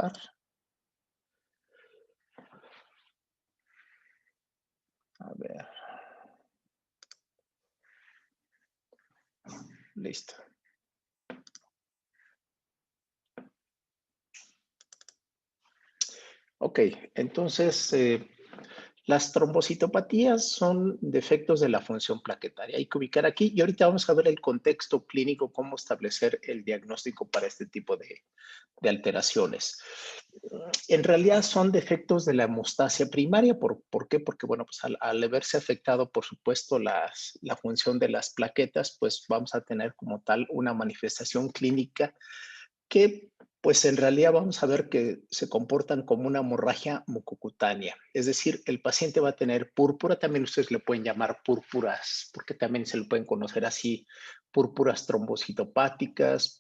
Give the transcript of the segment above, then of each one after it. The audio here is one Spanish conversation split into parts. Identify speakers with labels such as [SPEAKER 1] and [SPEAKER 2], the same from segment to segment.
[SPEAKER 1] trabajar. A ver. Listo. Ok, entonces las trombocitopatías son defectos de la función plaquetaria. Hay que ubicar aquí y ahorita vamos a ver el contexto clínico, cómo establecer el diagnóstico para este tipo de alteraciones. En realidad son defectos de la hemostasia primaria. ¿Por qué? Porque, bueno, pues al verse afectado, por supuesto, la función de las plaquetas, pues vamos a tener como tal una manifestación clínica que pues en realidad vamos a ver que se comportan como una hemorragia mucocutánea. Es decir, el paciente va a tener púrpura, también ustedes le pueden llamar púrpuras, porque también se le pueden conocer así, púrpuras trombocitopáticas,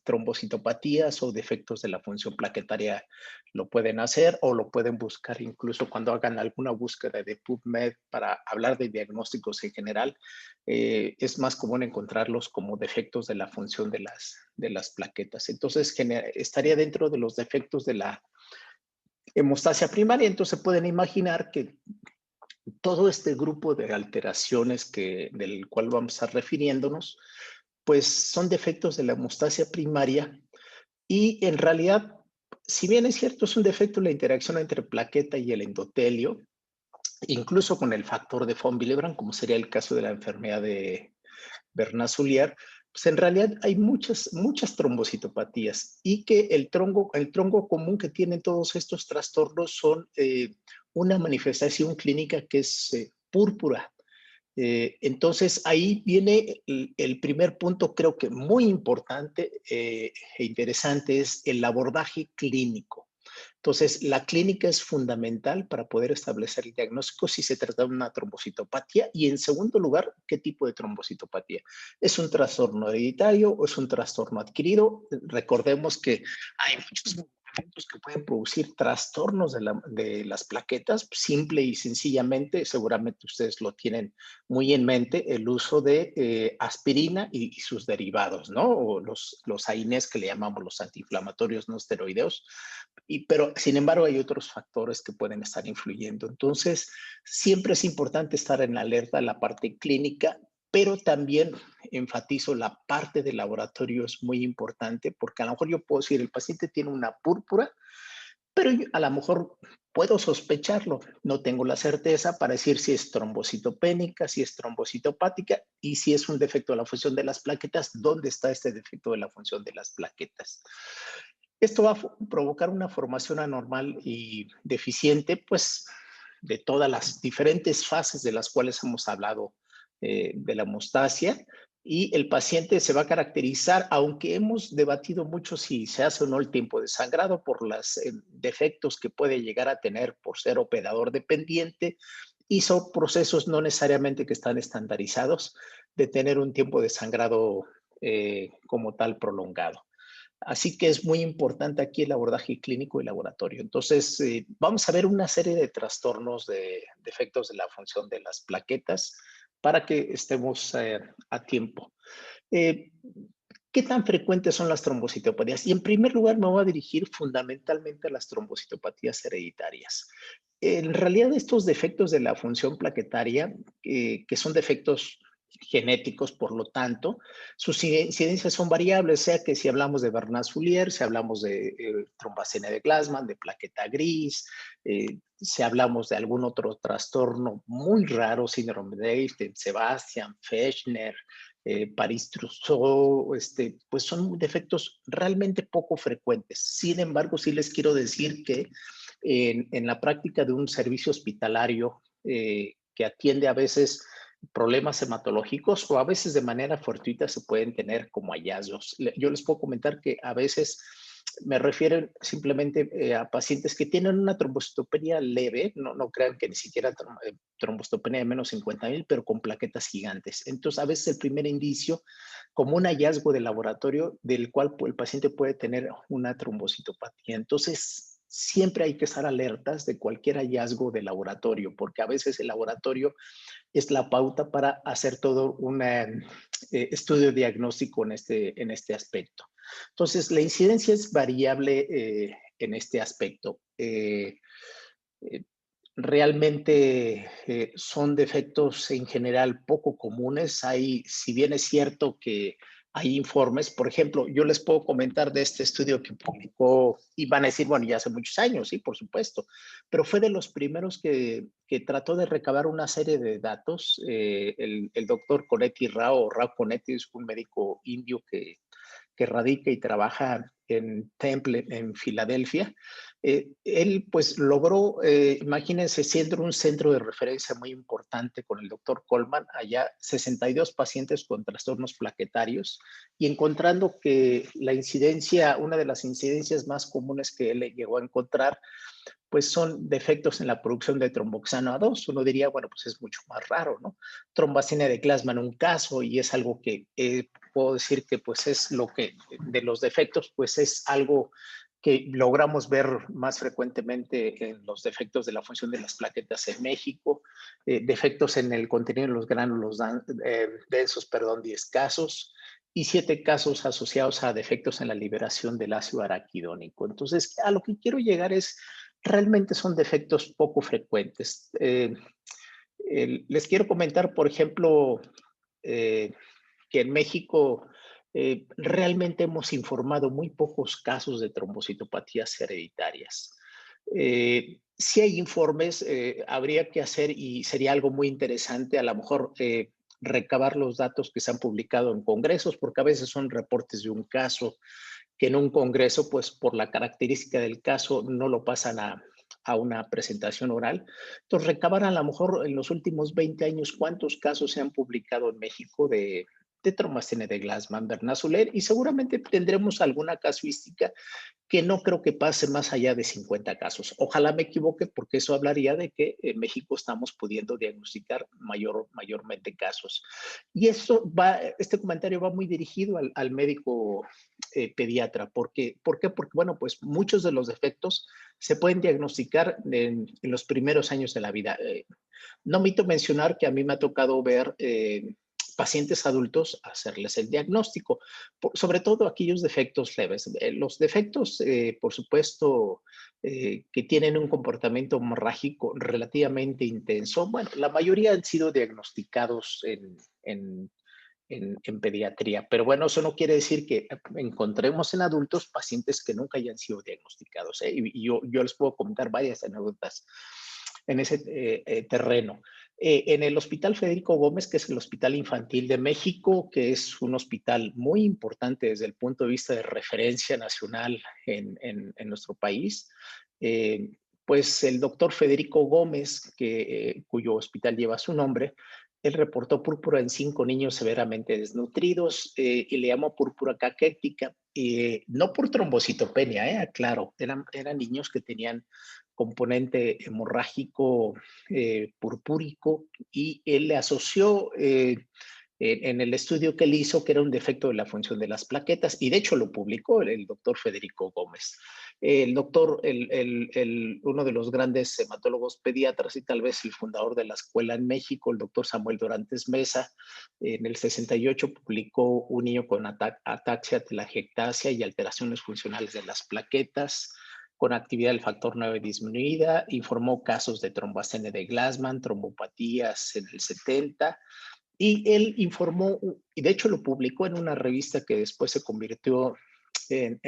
[SPEAKER 1] trombocitopatías o defectos de la función plaquetaria lo pueden hacer o lo pueden buscar incluso cuando hagan alguna búsqueda de PubMed para hablar de diagnósticos en general. Es más común encontrarlos como defectos de la función de las plaquetas. Entonces, estaría dentro de los defectos de la hemostasia primaria. Entonces, pueden imaginar que todo este grupo de alteraciones del cual vamos a estar refiriéndonos, pues son defectos de la hemostasia primaria y en realidad, si bien es cierto, es un defecto la interacción entre plaqueta y el endotelio, incluso con el factor de von Willebrand, como sería el caso de la enfermedad de Bernard-Soulier, pues en realidad hay muchas trombocitopatías y que el tronco común que tienen todos estos trastornos son una manifestación clínica que es púrpura. Entonces ahí viene el primer punto, creo que muy importante e interesante, es el abordaje clínico. Entonces, la clínica es fundamental para poder establecer el diagnóstico si se trata de una trombocitopatía y, en segundo lugar, qué tipo de trombocitopatía. ¿Es un trastorno hereditario o es un trastorno adquirido? Recordemos que hay muchos medicamentos que pueden producir trastornos de las plaquetas, simple y sencillamente, seguramente ustedes lo tienen muy en mente, el uso de aspirina y sus derivados, ¿no? O los AINES que le llamamos los antiinflamatorios no esteroideos, pero sin embargo hay otros factores que pueden estar influyendo. Entonces, siempre es importante estar en alerta en la parte clínica, pero también enfatizo la parte del laboratorio es muy importante porque a lo mejor yo puedo decir, el paciente tiene una púrpura, pero a lo mejor puedo sospecharlo. No tengo la certeza para decir si es trombocitopénica, si es trombocitopática y si es un defecto de la función de las plaquetas, ¿dónde está este defecto de la función de las plaquetas? Esto va a provocar una formación anormal y deficiente, pues, de todas las diferentes fases de las cuales hemos hablado de la hemostasia, y el paciente se va a caracterizar, aunque hemos debatido mucho si se hace o no el tiempo de sangrado por los defectos que puede llegar a tener por ser operador dependiente, y son procesos no necesariamente que están estandarizados de tener un tiempo de sangrado como tal prolongado. Así que es muy importante aquí el abordaje clínico y laboratorio. Entonces, vamos a ver una serie de trastornos de defectos de la función de las plaquetas para que estemos a tiempo. Eh, ¿Qué tan frecuentes son las trombocitopatías? Y en primer lugar me voy a dirigir fundamentalmente a las trombocitopatías hereditarias. En realidad estos defectos de la función plaquetaria, que son defectos genéticos, por lo tanto, sus incidencias son variables, sea que si hablamos de Bernard-Soulier, si hablamos de trombocitopenia de Glassman, de plaqueta gris, si hablamos de algún otro trastorno muy raro, síndrome de Sebastian, Fechner, París-Trousseau, pues son defectos realmente poco frecuentes. Sin embargo, sí les quiero decir que en la práctica de un servicio hospitalario que atiende a veces problemas hematológicos o a veces de manera fortuita se pueden tener como hallazgos. Yo les puedo comentar que a veces me refiero simplemente a pacientes que tienen una trombocitopenia leve, no crean que ni siquiera trombocitopenia de menos 50,000, pero con plaquetas gigantes. Entonces, a veces el primer indicio, como un hallazgo de laboratorio del cual el paciente puede tener una trombocitopatía. Entonces, siempre hay que estar alertas de cualquier hallazgo de laboratorio, porque a veces el laboratorio es la pauta para hacer todo un estudio diagnóstico en este aspecto. Entonces, la incidencia es variable en este aspecto. Eh, Realmente son defectos en general poco comunes. Hay, si bien es cierto que hay informes, por ejemplo, yo les puedo comentar de este estudio que publicó, y van a decir, bueno, ya hace muchos años, sí, por supuesto, pero fue de los primeros que trató de recabar una serie de datos. El doctor Conetti Rao, Rao Conetti, es un médico indio que radica y trabaja en Temple, en Filadelfia. Él pues logró, imagínense, siendo un centro de referencia muy importante con el doctor Coleman, allá 62 pacientes con trastornos plaquetarios y encontrando que la incidencia, una de las incidencias más comunes que él llegó a encontrar, pues son defectos en la producción de tromboxano A2. Uno diría, bueno, pues es mucho más raro, ¿no? Trombacina de Glasman, un caso, y es algo que puedo decir que pues es lo que, de los defectos, pues es algo que logramos ver más frecuentemente en los defectos de la función de las plaquetas en México, defectos en el contenido de los gránulos densos, perdón, 10 casos, y 7 casos asociados a defectos en la liberación del ácido araquidónico. Entonces, a lo que quiero llegar es, realmente son defectos poco frecuentes. Les quiero comentar, por ejemplo, eh, que en México realmente hemos informado muy pocos casos de trombocitopatías hereditarias. Si hay informes, habría que hacer, y sería algo muy interesante, a lo mejor recabar los datos que se han publicado en congresos, porque a veces son reportes de un caso que en un congreso, pues por la característica del caso, no lo pasan a una presentación oral. Entonces, recabar a lo mejor en los últimos 20 años cuántos casos se han publicado en México de trombocitopenia de Glasman, Bernard-Soulier, y seguramente tendremos alguna casuística que no creo que pase más allá de 50 casos. Ojalá me equivoque, porque eso hablaría de que en México estamos pudiendo diagnosticar mayormente casos. Y este comentario va muy dirigido al médico pediatra. ¿Por qué? Porque, bueno, pues muchos de los defectos se pueden diagnosticar en los primeros años de la vida. No omito mencionar que a mí me ha tocado ver pacientes adultos hacerles el diagnóstico, sobre todo aquellos defectos leves. Los defectos, por supuesto, que tienen un comportamiento hemorrágico relativamente intenso, bueno, la mayoría han sido diagnosticados en pediatría, pero bueno, eso no quiere decir que encontremos en adultos pacientes que nunca hayan sido diagnosticados, ¿eh? Y yo les puedo comentar varias anécdotas en ese terreno. En el Hospital Federico Gómez, que es el Hospital Infantil de México, que es un hospital muy importante desde el punto de vista de referencia nacional en nuestro país, pues el doctor Federico Gómez, cuyo hospital lleva su nombre, él reportó púrpura en 5 niños severamente desnutridos y le llamó púrpura caquética, no por trombocitopenia, aclaro, eran niños que tenían componente hemorrágico purpúrico, y él le asoció en el estudio que él hizo que era un defecto de la función de las plaquetas, y de hecho lo publicó el doctor Federico Gómez. El doctor, uno de los grandes hematólogos pediatras y tal vez el fundador de la escuela en México, el doctor Samuel Dorantes Mesa, en el 68 publicó un niño con ataxia telangiectasia y alteraciones funcionales de las plaquetas con actividad del factor 9 disminuida, informó casos de trombocitopenia de Glasman, trombopatías en el 70, y él informó, y de hecho lo publicó en una revista que después se convirtió en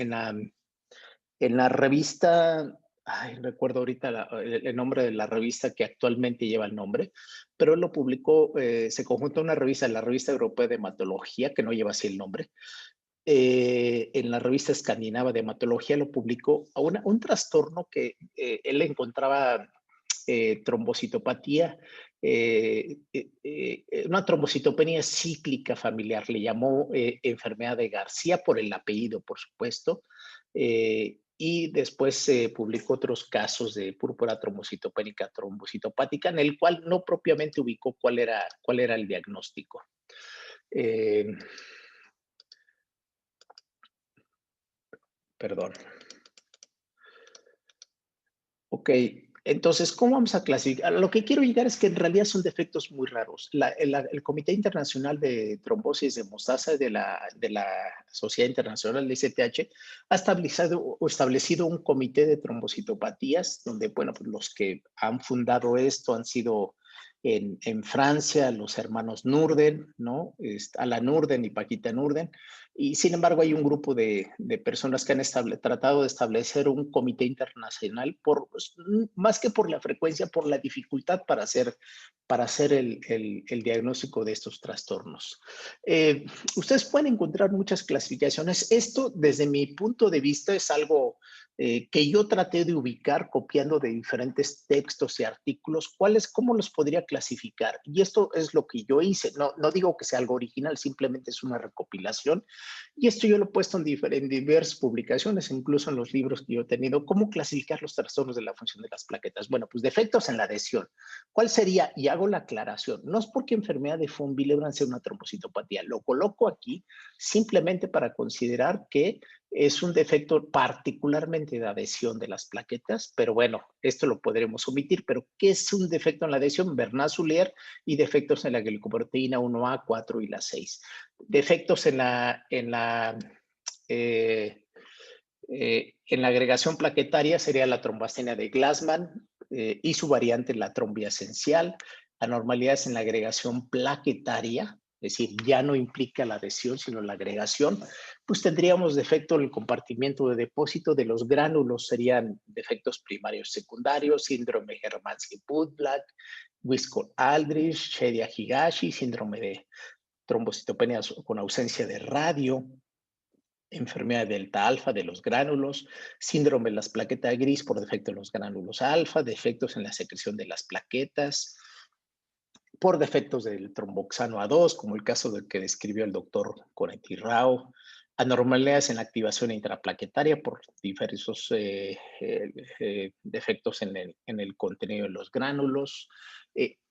[SPEAKER 1] la revista, ay, recuerdo ahorita el nombre de la revista que actualmente lleva el nombre, pero él lo publicó, se conjuntó una revista, la Revista Europea de Hematología, que no lleva así el nombre, en la revista escandinava de hematología lo publicó a un trastorno que él encontraba trombocitopatía, una trombocitopenia cíclica familiar, le llamó enfermedad de García por el apellido, por supuesto, y después se publicó otros casos de púrpura trombocitopénica trombocitopática, en el cual no propiamente ubicó cuál era el diagnóstico. Perdón. Ok, Entonces, ¿cómo vamos a clasificar? Lo que quiero llegar es que en realidad son defectos muy raros. El Comité Internacional de Trombosis de Mostaza de la Sociedad Internacional de ICTH ha establecido un comité de trombocitopatías, donde, bueno, pues los que han fundado esto han sido en Francia los hermanos Nurden, ¿no? Alan Nurden y Paquita Nurden. Y sin embargo, hay un grupo de personas que han tratado de establecer un comité internacional pues, más que por la frecuencia, por la dificultad para hacer el diagnóstico de estos trastornos. Ustedes pueden encontrar muchas clasificaciones. Esto, desde mi punto de vista, es algo que yo traté de ubicar copiando de diferentes textos y artículos, cómo los podría clasificar. Y esto es lo que yo hice. No digo que sea algo original, simplemente es una recopilación. Y esto yo lo he puesto en diversas publicaciones, incluso en los libros que yo he tenido. ¿Cómo clasificar los trastornos de la función de las plaquetas? Bueno, pues defectos en la adhesión. ¿Cuál sería? Y hago la aclaración. No es porque enfermedad de von Willebrand sea una trombocitopatía. Lo coloco aquí simplemente para considerar que es un defecto particularmente de adhesión de las plaquetas, pero bueno, esto lo podremos omitir. Pero ¿qué es un defecto en la adhesión? Bernard-Soulier y defectos en la glicoproteína 1A, 4 y la 6. Defectos en la agregación plaquetaria sería la trombastenia de Glassman y su variante la trombia esencial. Anormalidades en la agregación plaquetaria, es decir, ya no implica la adhesión, sino la agregación. Pues tendríamos defecto en el compartimiento de depósito de los gránulos, serían defectos primarios secundarios, síndrome Hermansky-Pudlak, Wiscott-Aldrich, Shedia-Higashi, síndrome de trombocitopenia con ausencia de radio, enfermedad delta alfa de los gránulos, síndrome de las plaquetas gris por defecto en los gránulos alfa, defectos en la secreción de las plaquetas, por defectos del tromboxano A2, como el caso del que describió el doctor Conetti Rao, anormalidades en la activación intraplaquetaria por diversos defectos en el contenido de los gránulos.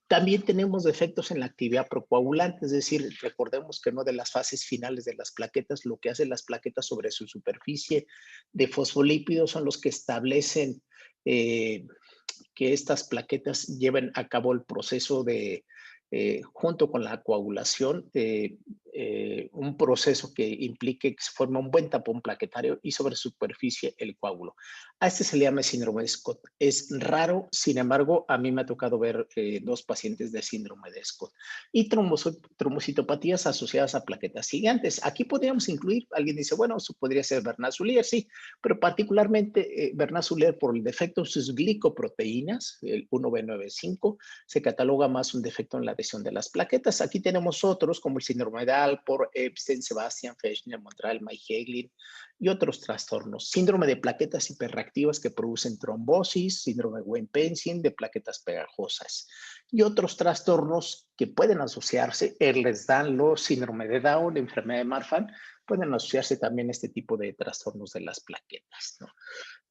[SPEAKER 1] También tenemos defectos en la actividad procoagulante, es decir, recordemos que no de las fases finales de las plaquetas, lo que hacen las plaquetas sobre su superficie de fosfolípidos son los que establecen que estas plaquetas lleven a cabo el proceso junto con la coagulación, un proceso que implique que se forme un buen tapón plaquetario y sobre superficie el coágulo. A este se le llama síndrome de Scott. Es raro, sin embargo, a mí me ha tocado ver 2 pacientes de síndrome de Scott. Y trombocitopatías asociadas a plaquetas gigantes. Aquí podríamos incluir, alguien dice, bueno, eso podría ser Bernard-Soulier, sí, pero particularmente Bernard-Soulier por el defecto de sus glicoproteínas, el 1B95, se cataloga más un defecto en la adhesión de las plaquetas. Aquí tenemos otros como el síndrome de Alport, Epstein, Sebastian, Fechner, Montreal, May-Heglin y otros trastornos. Síndrome de plaquetas hiperreactivas que producen trombosis, síndrome de Wien-Pensin, de plaquetas pegajosas y otros trastornos que pueden asociarse, Ehlers-Danlos, síndrome de Down, enfermedad de Marfan, pueden asociarse también a este tipo de trastornos de las plaquetas, ¿no?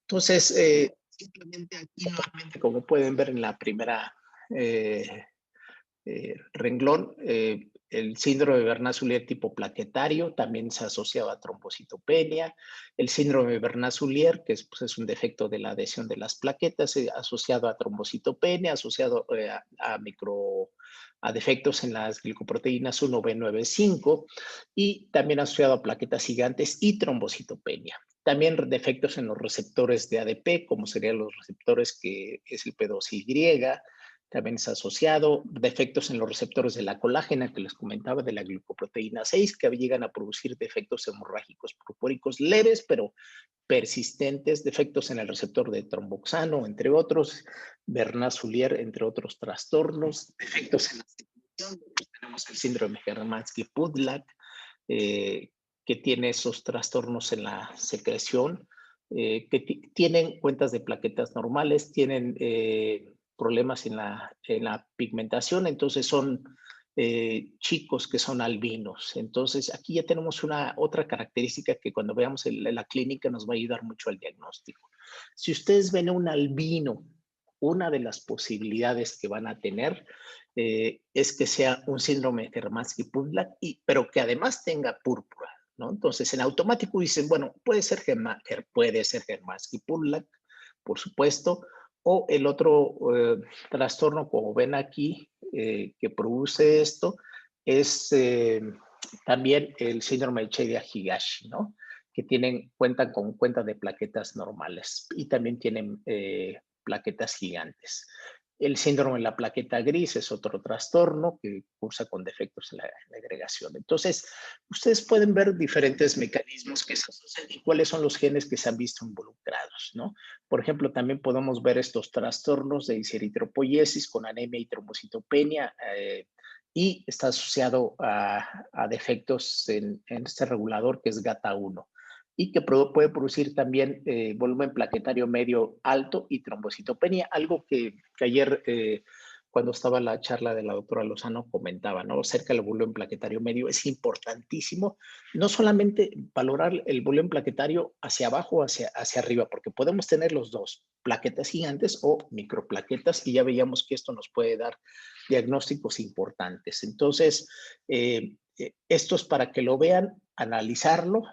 [SPEAKER 1] Entonces, simplemente aquí nuevamente, como pueden ver en la primera renglón, el síndrome de Bernard-Soulier tipo plaquetario también se asociaba a trombocitopenia. El síndrome de Bernard-Soulier, que pues, es un defecto de la adhesión de las plaquetas, asociado a trombocitopenia, asociado a defectos en las glicoproteínas 1B95 y también asociado a plaquetas gigantes y trombocitopenia. También defectos en los receptores de ADP, como serían los receptores que es el P2Y, también es asociado, defectos en los receptores de la colágena que les comentaba, de la glicoproteína 6, que llegan a producir defectos hemorrágicos purpúricos leves, pero persistentes, defectos en el receptor de tromboxano, entre otros, Bernard-Soulier, entre otros trastornos, defectos en la secreción, tenemos el síndrome Hermansky-Pudlak, que tiene esos trastornos en la secreción, que tienen cuentas de plaquetas normales, tienen problemas en la pigmentación, entonces son chicos que son albinos. Entonces aquí ya tenemos otra característica que cuando veamos la clínica nos va a ayudar mucho al diagnóstico. Si ustedes ven un albino, una de las posibilidades que van a tener es que sea un síndrome de Hermansky-Pudlak, pero que además tenga púrpura, ¿no? Entonces en automático dicen, bueno, puede ser Hermansky-Pudlak, por supuesto, O el otro trastorno, como ven aquí, que produce esto, es también el síndrome de Chiari-Higashi, ¿no? Que cuentan con cuenta de plaquetas normales y también tienen plaquetas gigantes. El síndrome de la plaqueta gris es otro trastorno que cursa con defectos en la agregación. Entonces, ustedes pueden ver diferentes mecanismos que se asocian y cuáles son los genes que se han visto involucrados, ¿no? Por ejemplo, también podemos ver estos trastornos de eritropoiesis con anemia y trombocitopenia, y está asociado a defectos en este regulador que es GATA1 y que puede producir también volumen plaquetario medio alto y trombocitopenia, algo que ayer cuando estaba la charla de la doctora Lozano comentaba, ¿no? Acerca del volumen plaquetario medio, es importantísimo no solamente valorar el volumen plaquetario hacia abajo o hacia arriba, porque podemos tener los dos, plaquetas gigantes o microplaquetas, y ya veíamos que esto nos puede dar diagnósticos importantes. Entonces, esto es para que lo vean, analizarlo.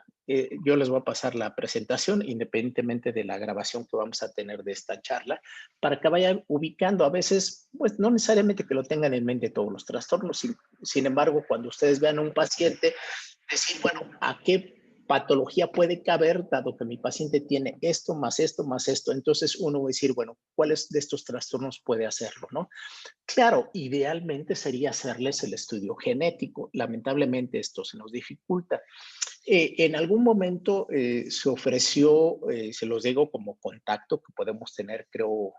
[SPEAKER 1] Yo les voy a pasar la presentación, independientemente de la grabación que vamos a tener de esta charla, para que vayan ubicando. A veces, pues no necesariamente que lo tengan en mente todos los trastornos, sin embargo, cuando ustedes vean a un paciente, decir, bueno, ¿a qué patología puede caber, dado que mi paciente tiene esto, más esto, más esto? Entonces uno va a decir, bueno, ¿cuáles de estos trastornos puede hacerlo, no? Claro, idealmente sería hacerles el estudio genético. Lamentablemente esto se nos dificulta. En algún momento se ofreció, se los digo como contacto que podemos tener, creo,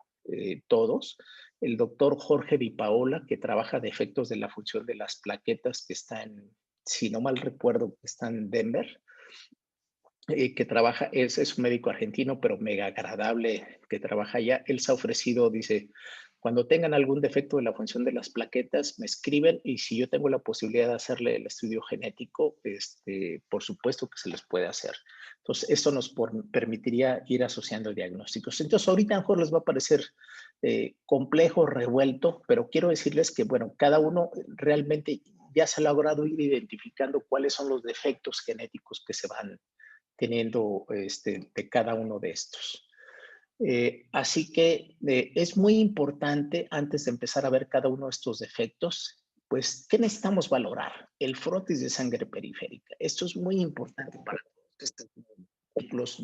[SPEAKER 1] todos, el doctor Jorge Di Paola, que trabaja de efectos de la función de las plaquetas, que está si no mal recuerdo, está en Denver, que trabaja, es un médico argentino, pero mega agradable, que trabaja allá. Él se ha ofrecido, dice, cuando tengan algún defecto de la función de las plaquetas, me escriben y si yo tengo la posibilidad de hacerle el estudio genético, por supuesto que se les puede hacer. Entonces, esto nos permitiría ir asociando diagnósticos. Entonces, ahorita a lo mejor les va a parecer complejo, revuelto, pero quiero decirles que, bueno, cada uno realmente ya se ha logrado ir identificando cuáles son los defectos genéticos que se van teniendo de cada uno de estos. Así que es muy importante, antes de empezar a ver cada uno de estos defectos, pues, ¿qué necesitamos valorar? El frotis de sangre periférica. Esto es muy importante para estos ejemplos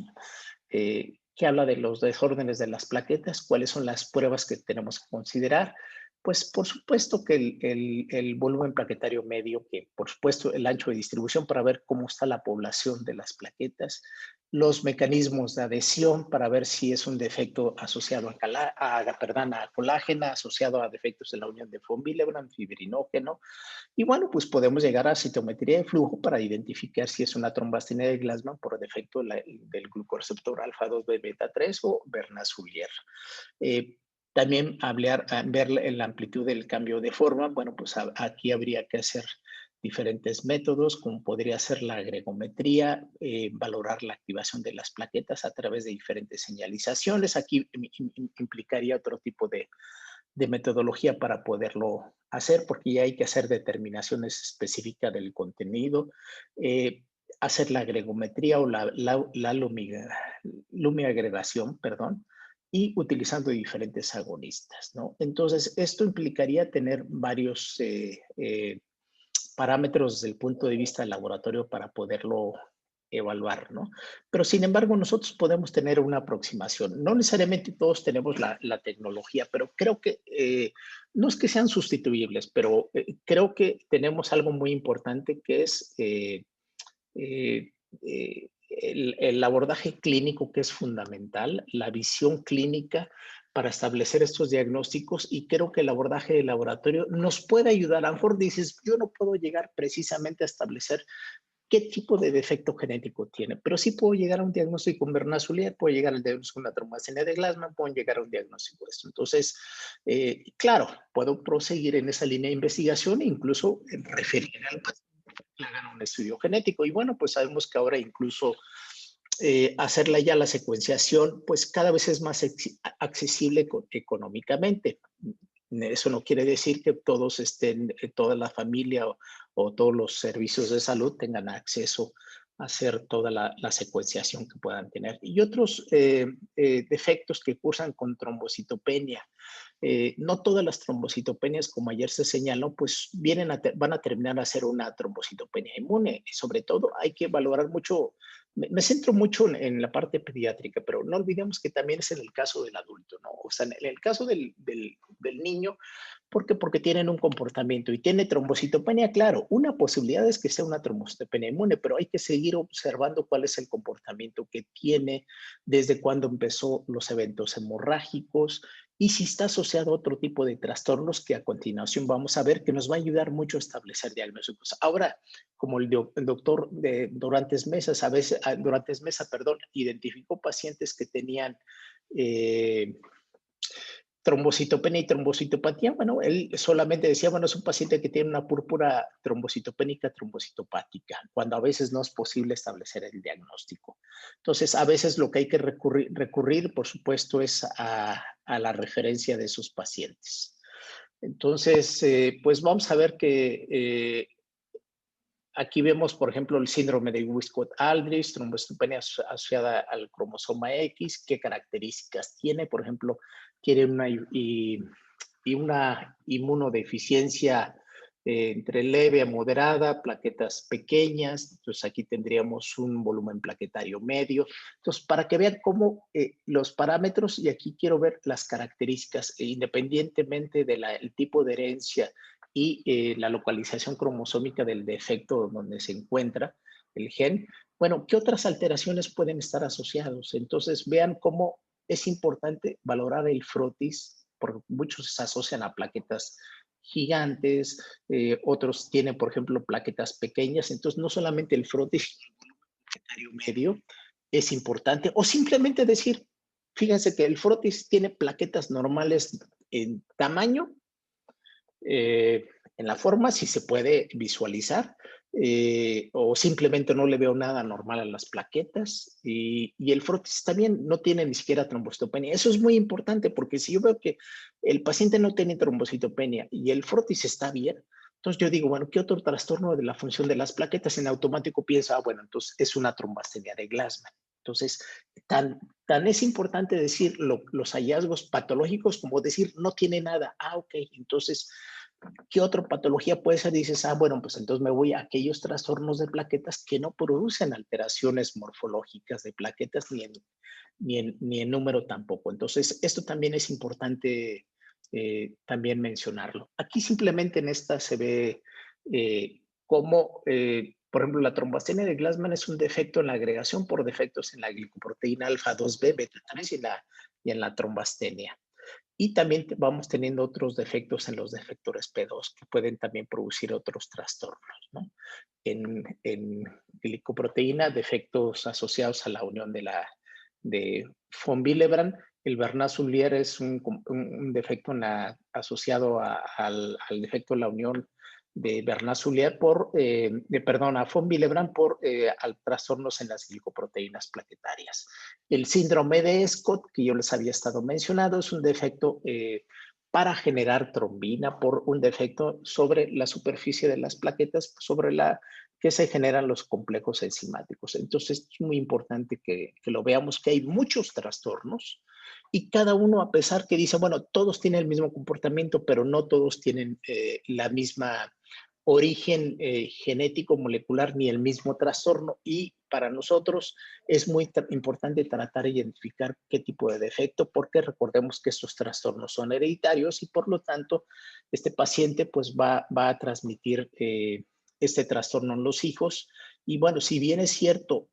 [SPEAKER 1] que habla de los desórdenes de las plaquetas, cuáles son las pruebas que tenemos que considerar. Pues por supuesto que el volumen plaquetario medio, que por supuesto el ancho de distribución para ver cómo está la población de las plaquetas, los mecanismos de adhesión para ver si es un defecto asociado a colágeno, asociado a defectos en la unión de von Willebrand, fibrinógeno, y bueno, pues podemos llegar a citometría de flujo para identificar si es una trombastina de Glasman por defecto del glucoreceptor alfa-2 beta 3 o Bernaz-Sullier. También ver la amplitud del cambio de forma. Bueno, pues aquí habría que hacer diferentes métodos, como podría ser la agregometría, valorar la activación de las plaquetas a través de diferentes señalizaciones. Aquí implicaría otro tipo de metodología para poderlo hacer, porque ya hay que hacer determinaciones específicas del contenido, hacer la agregometría o la lumiagregación, perdón, y utilizando diferentes agonistas, ¿no? Entonces, esto implicaría tener varios parámetros desde el punto de vista del laboratorio para poderlo evaluar, ¿no? Pero sin embargo, nosotros podemos tener una aproximación. No necesariamente todos tenemos la tecnología, pero creo que no es que sean sustituibles, pero creo que tenemos algo muy importante que es eh, el abordaje clínico, que es fundamental, la visión clínica para establecer estos diagnósticos, y creo que el abordaje de laboratorio nos puede ayudar. A lo mejor dices, yo no puedo llegar precisamente a establecer qué tipo de defecto genético tiene, pero sí puedo llegar a un diagnóstico con Bernaz-Sullier, puedo llegar al diagnóstico con una trombocitopenia de Glasman, puedo llegar a un diagnóstico de esto. Entonces, claro, puedo proseguir en esa línea de investigación e incluso referir al paciente que hagan un estudio genético. Y bueno, pues sabemos que ahora incluso hacerla ya la secuenciación, pues cada vez es más accesible económicamente. Eso no quiere decir que todos estén, toda la familia o todos los servicios de salud tengan acceso hacer toda la secuenciación que puedan tener. Y otros defectos que cursan con trombocitopenia. No todas las trombocitopenias, como ayer se señaló, pues van a terminar a ser una trombocitopenia inmune. Y sobre todo hay que valorar mucho, me centro mucho en la parte pediátrica, pero no olvidemos que también es en el caso del adulto, ¿no? O sea, en el caso del niño, ¿por qué? Porque tienen un comportamiento y tiene trombocitopenia, claro, una posibilidad es que sea una trombocitopenia inmune, pero hay que seguir observando cuál es el comportamiento que tiene, desde cuándo empezó los eventos hemorrágicos y si está asociado a otro tipo de trastornos que a continuación vamos a ver que nos va a ayudar mucho a establecer diagnósticos. Ahora, como el doctor Dorantes Mesa, a veces, Dorantes Mesa, perdón, identificó pacientes que tenían trombocitopenia y trombocitopatía, bueno, él solamente decía, bueno, es un paciente que tiene una púrpura trombocitopénica, trombocitopática, cuando a veces no es posible establecer el diagnóstico. Entonces, a veces lo que hay que recurrir por supuesto, es a la referencia de esos pacientes. Entonces, pues vamos a ver que aquí vemos, por ejemplo, el síndrome de Wiskott-Aldrich, trombocitopenia asociada al cromosoma X, qué características tiene, por ejemplo, tiene una inmunodeficiencia entre leve a moderada, plaquetas pequeñas, entonces aquí tendríamos un volumen plaquetario medio. Entonces, para que vean cómo los parámetros, y aquí quiero ver las características, independientemente del tipo de herencia y la localización cromosómica del defecto donde se encuentra el gen, bueno, ¿qué otras alteraciones pueden estar asociados? Entonces, vean cómo es importante valorar el frotis, porque muchos se asocian a plaquetas gigantes, otros tienen, por ejemplo, plaquetas pequeñas, entonces no solamente el frotis medio es importante, o simplemente decir, fíjense que el frotis tiene plaquetas normales en tamaño, en la forma, si se puede visualizar, o simplemente no le veo nada normal a las plaquetas. Y el frotis también no tiene ni siquiera trombocitopenia. Eso es muy importante porque si yo veo que el paciente no tiene trombocitopenia y el frotis está bien, entonces yo digo, bueno, ¿qué otro trastorno de la función de las plaquetas? En automático pienso, bueno, entonces es una trombastenia de Glassman. Entonces, tan es importante decir los hallazgos patológicos como decir no tiene nada. Ok, entonces ¿qué otra patología puede ser? Dices, bueno, pues entonces me voy a aquellos trastornos de plaquetas que no producen alteraciones morfológicas de plaquetas ni en número tampoco. Entonces, esto también es importante también mencionarlo. Aquí simplemente en esta se ve cómo, por ejemplo, la trombastenia de Glassman es un defecto en la agregación por defectos en la glicoproteína alfa 2B, beta 3 y en la trombastenia. Y también vamos teniendo otros defectos en los defectores P2 que pueden también producir otros trastornos, ¿no? En glicoproteína, defectos asociados a la unión de von Willebrand. El Bernard-Soulier es un defecto asociado al defecto de la unión de Bernard-Soulier perdón, a von Willebrand por trastornos en las glicoproteínas plaquetarias. El síndrome de Scott, que yo les había estado mencionando, es un defecto para generar trombina por un defecto sobre la superficie de las plaquetas, sobre la que se generan los complejos enzimáticos. Entonces, es muy importante que lo veamos, que hay muchos trastornos y cada uno, a pesar que dice, bueno, todos tienen el mismo comportamiento, pero no todos tienen la misma origen genético molecular ni el mismo trastorno, y para nosotros es muy importante tratar de identificar qué tipo de defecto, porque recordemos que estos trastornos son hereditarios y por lo tanto este paciente pues va a transmitir este trastorno en los hijos. Y bueno, si bien es cierto,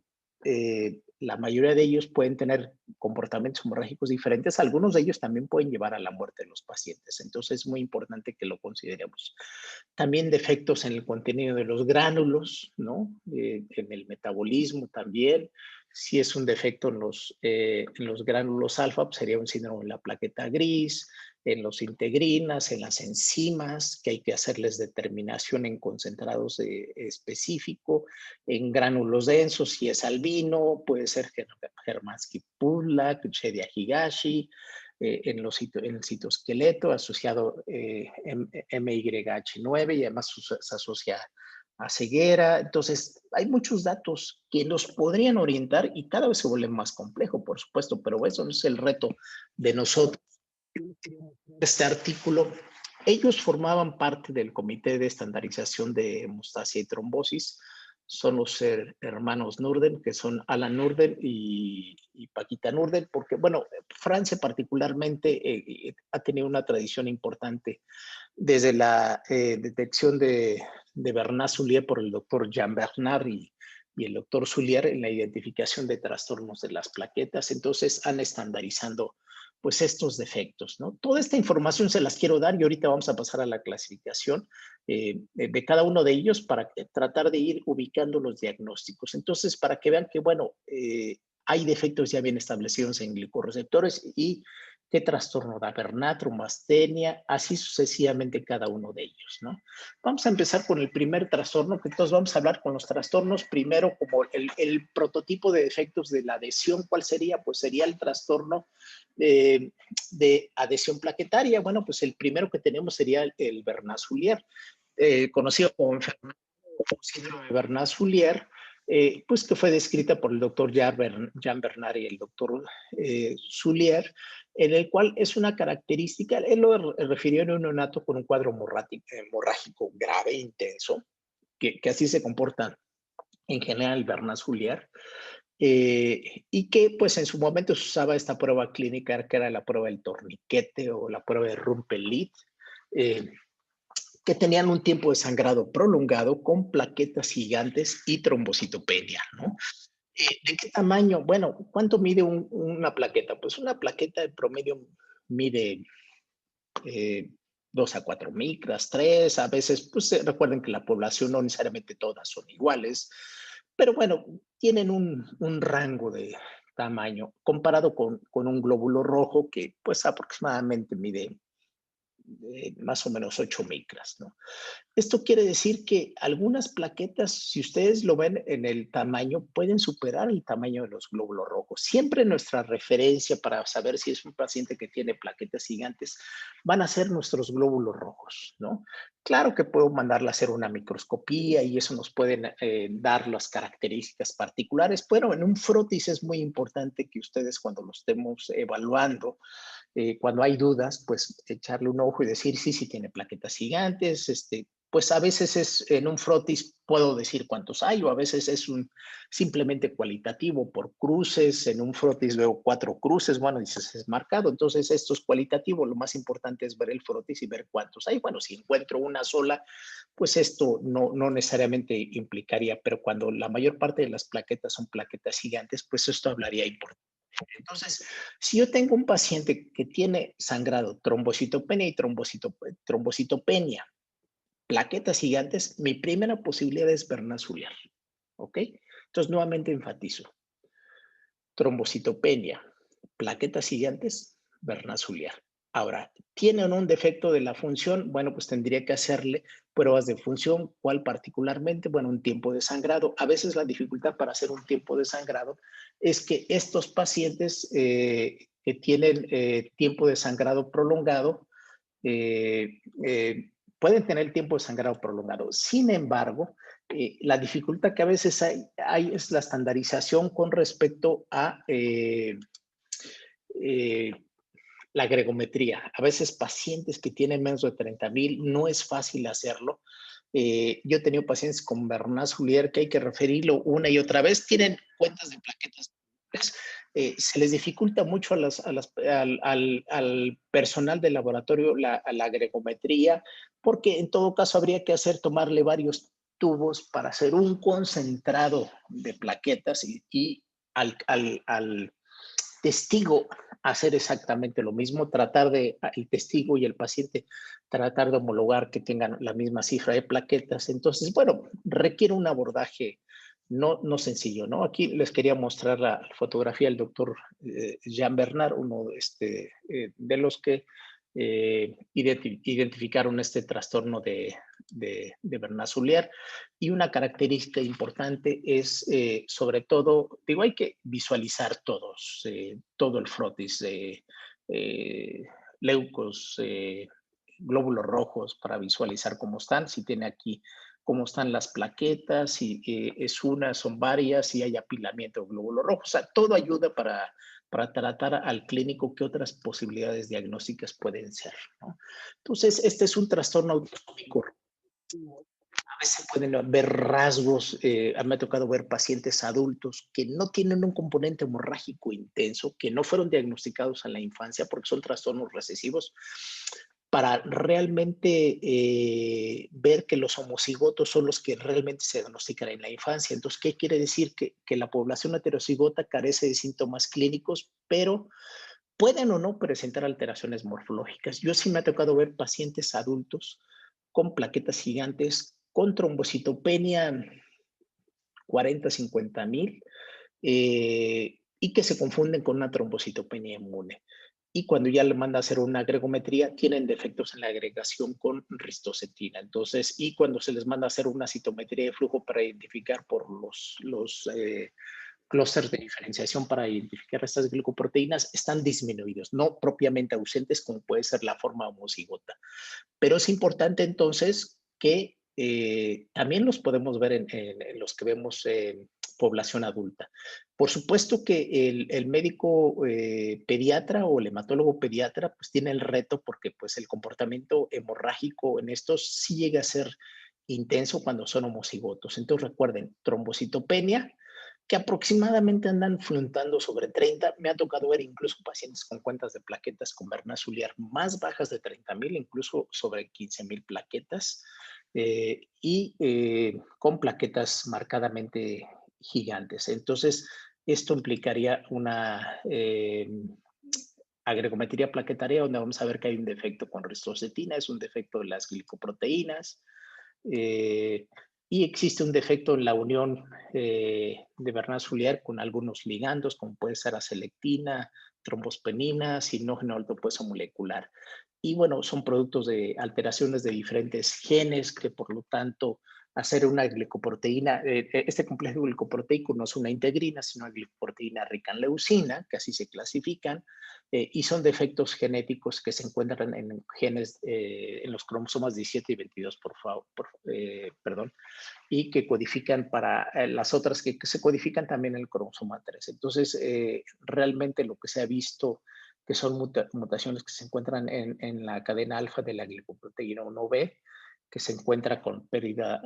[SPEAKER 1] la mayoría de ellos pueden tener comportamientos hemorrágicos diferentes, algunos de ellos también pueden llevar a la muerte de los pacientes. Entonces es muy importante que lo consideremos. También defectos en el contenido de los gránulos, ¿no? En el metabolismo también. Si es un defecto en los gránulos alfa, pues sería un síndrome de la plaqueta gris, en los integrinas, en las enzimas, que hay que hacerles determinación en concentrados específico, en gránulos densos, si es albino, puede ser Hermansky-Pudlak, Shedia-Higashi, en el citoesqueleto asociado MYH9 y además se asocia a ceguera. Entonces, hay muchos datos que nos podrían orientar y cada vez se vuelve más complejo, por supuesto, pero eso no es el reto de nosotros. Este artículo, ellos formaban parte del Comité de Estandarización de Hemostasia y Trombosis. Son los hermanos Nurden, que son Alan Nurden y Paquita Nurden, porque, bueno, Francia particularmente ha tenido una tradición importante desde la detección de Bernard Soulier por el doctor Jean Bernard y el doctor Soulier en la identificación de trastornos de las plaquetas. Entonces han estandarizando pues estos defectos, ¿no? Toda esta información se las quiero dar y ahorita vamos a pasar a la clasificación de cada uno de ellos para tratar de ir ubicando los diagnósticos. Entonces, para que vean que, bueno, hay defectos ya bien establecidos en glicorreceptores y qué trastorno da Bernard, trombastenia, así sucesivamente cada uno de ellos, ¿no? Vamos a empezar con el primer trastorno, que entonces vamos a hablar con los trastornos primero como el prototipo de defectos de la adhesión. ¿Cuál sería? Pues sería el trastorno de adhesión plaquetaria. Bueno, pues el primero que tenemos sería el Bernard-Soulier, conocido como enfermedad o síndrome de Bernard-Soulier, pues que fue descrita por el doctor Jean Bernard y el doctor Soulier, en el cual es una característica, él lo refirió en un neonato con un cuadro hemorrágico grave, intenso, que así se comporta en general el Bernard-Soulier, y que pues en su momento se usaba esta prueba clínica que era la prueba del torniquete o la prueba de Rumpelit, que tenían un tiempo de sangrado prolongado con plaquetas gigantes y trombocitopenia, ¿no? ¿De qué tamaño? Bueno, ¿cuánto mide una plaqueta? Pues una plaqueta de promedio mide 2 a 4 micras, 3, a veces, pues recuerden que la población no necesariamente todas son iguales, pero bueno, tienen un rango de tamaño comparado con un glóbulo rojo que pues aproximadamente mide más o menos 8 micras, ¿no? Esto quiere decir que algunas plaquetas, si ustedes lo ven en el tamaño, pueden superar el tamaño de los glóbulos rojos. Siempre nuestra referencia para saber si es un paciente que tiene plaquetas gigantes van a ser nuestros glóbulos rojos, ¿no? Claro que puedo mandarla a hacer una microscopía y eso nos pueden dar las características particulares, pero en un frotis es muy importante que ustedes cuando lo estemos evaluando cuando hay dudas, pues echarle un ojo y decir, sí, sí tiene plaquetas gigantes, pues a veces es en un frotis puedo decir cuántos hay o a veces es un simplemente cualitativo por cruces, en un frotis veo 4 cruces, bueno, dices es marcado, entonces esto es cualitativo, lo más importante es ver el frotis y ver cuántos hay, bueno, si encuentro una sola, pues esto no necesariamente implicaría, pero cuando la mayor parte de las plaquetas son plaquetas gigantes, pues esto hablaría importante. Entonces, si yo tengo un paciente que tiene sangrado, trombocitopenia y trombocitopenia, plaquetas gigantes, mi primera posibilidad es Bernard-Soulier, ¿ok? Entonces, nuevamente enfatizo, trombocitopenia, plaquetas gigantes, Bernard-Soulier. Ahora, ¿tiene o no un defecto de la función? Bueno, pues tendría que hacerle pruebas de función. ¿Cuál particularmente? Bueno, un tiempo de sangrado. A veces la dificultad para hacer un tiempo de sangrado es que estos pacientes que tienen tiempo de sangrado prolongado eh, eh, pueden tener tiempo de sangrado prolongado. Sin embargo, la dificultad que a veces hay es la estandarización con respecto a eh, la gregometría. A veces pacientes que tienen menos de 30,000 no es fácil hacerlo. Yo he tenido pacientes con Bernard-Soulier que hay que referirlo una y otra vez. Tienen cuentas de plaquetas. Se les dificulta mucho al personal del laboratorio la gregometría, porque en todo caso habría que tomarle varios tubos para hacer un concentrado de plaquetas y al testigo hacer exactamente lo mismo, tratar de, el testigo y el paciente, tratar de homologar que tengan la misma cifra de plaquetas. Entonces, bueno, requiere un abordaje no sencillo, ¿no? Aquí les quería mostrar la fotografía del doctor Jean Bernard, uno de los que identificaron este trastorno de Bernard-Soulier. Y una característica importante es, sobre todo, digo, hay que visualizar todo el frotis, eh, leucos, glóbulos rojos para visualizar cómo están. Si tiene aquí cómo están las plaquetas, si es una, son varias, si hay apilamiento de glóbulos rojos. O sea, todo ayuda para tratar al clínico qué otras posibilidades diagnósticas pueden ser, ¿no? Entonces, este es un trastorno autonómico. A veces pueden ver rasgos, me ha tocado ver pacientes adultos que no tienen un componente hemorrágico intenso, que no fueron diagnosticados en la infancia porque son trastornos recesivos, para realmente ver que los homocigotos son los que realmente se diagnostican en la infancia. Entonces, ¿qué quiere decir? Que la población heterocigota carece de síntomas clínicos, pero pueden o no presentar alteraciones morfológicas. Yo sí me ha tocado ver pacientes adultos con plaquetas gigantes, con trombocitopenia 40, 50 mil, y que se confunden con una trombocitopenia inmune. Y cuando ya le manda a hacer una agregometría, tienen defectos en la agregación con ristocetina. Entonces, y cuando se les manda a hacer una citometría de flujo para identificar por los clústeres de diferenciación para identificar estas glicoproteínas, están disminuidos, no propiamente ausentes como puede ser la forma homocigota. Pero es importante entonces que también los podemos ver en los que vemos en población adulta. Por supuesto que el médico pediatra o el hematólogo pediatra pues tiene el reto porque pues el comportamiento hemorrágico en estos sí llega a ser intenso cuando son homocigotos. Entonces recuerden, trombocitopenia, que aproximadamente andan flotando sobre 30. Me ha tocado ver incluso pacientes con cuentas de plaquetas con Bernard Soulier más bajas de 30,000, incluso sobre 15,000 plaquetas, con plaquetas marcadamente gigantes. Entonces, esto implicaría una agregometría plaquetaria donde vamos a ver que hay un defecto con ristocetina, es un defecto de las glicoproteínas, eh, y existe un defecto en la unión de Bernard Soulier con algunos ligandos, como puede ser acelectina, trombospenina, sinógeno alto peso molecular. Y bueno, son productos de alteraciones de diferentes genes que por lo tanto hacer una glicoproteína, este complejo glicoproteico no es una integrina, sino una glicoproteína rica en leucina, que así se clasifican, y son defectos genéticos que se encuentran en genes, en los cromosomas 17 y 22, perdón, y que codifican para las otras que se codifican también en el cromosoma 3. Entonces, realmente lo que se ha visto que son mutaciones que se encuentran en la cadena alfa de la glicoproteína 1B, que se encuentra con pérdida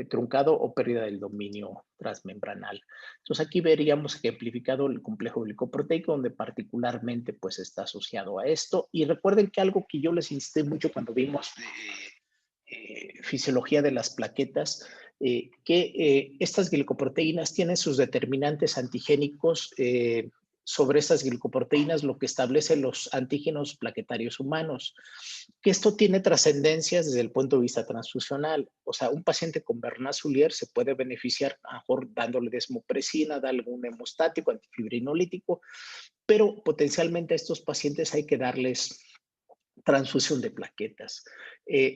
[SPEAKER 1] truncado o pérdida del dominio transmembranal. Entonces aquí veríamos ejemplificado el complejo glicoproteico, donde particularmente pues está asociado a esto. Y recuerden que algo que yo les insisté mucho cuando vimos fisiología de las plaquetas, que estas glicoproteínas tienen sus determinantes antigénicos sobre estas glicoproteínas, lo que establece los antígenos plaquetarios humanos, que esto tiene trascendencias desde el punto de vista transfusional. O sea, un paciente con Bernard Soulier se puede beneficiar mejor dándole desmopresina, darle un hemostático, antifibrinolítico, pero potencialmente a estos pacientes hay que darles transfusión de plaquetas.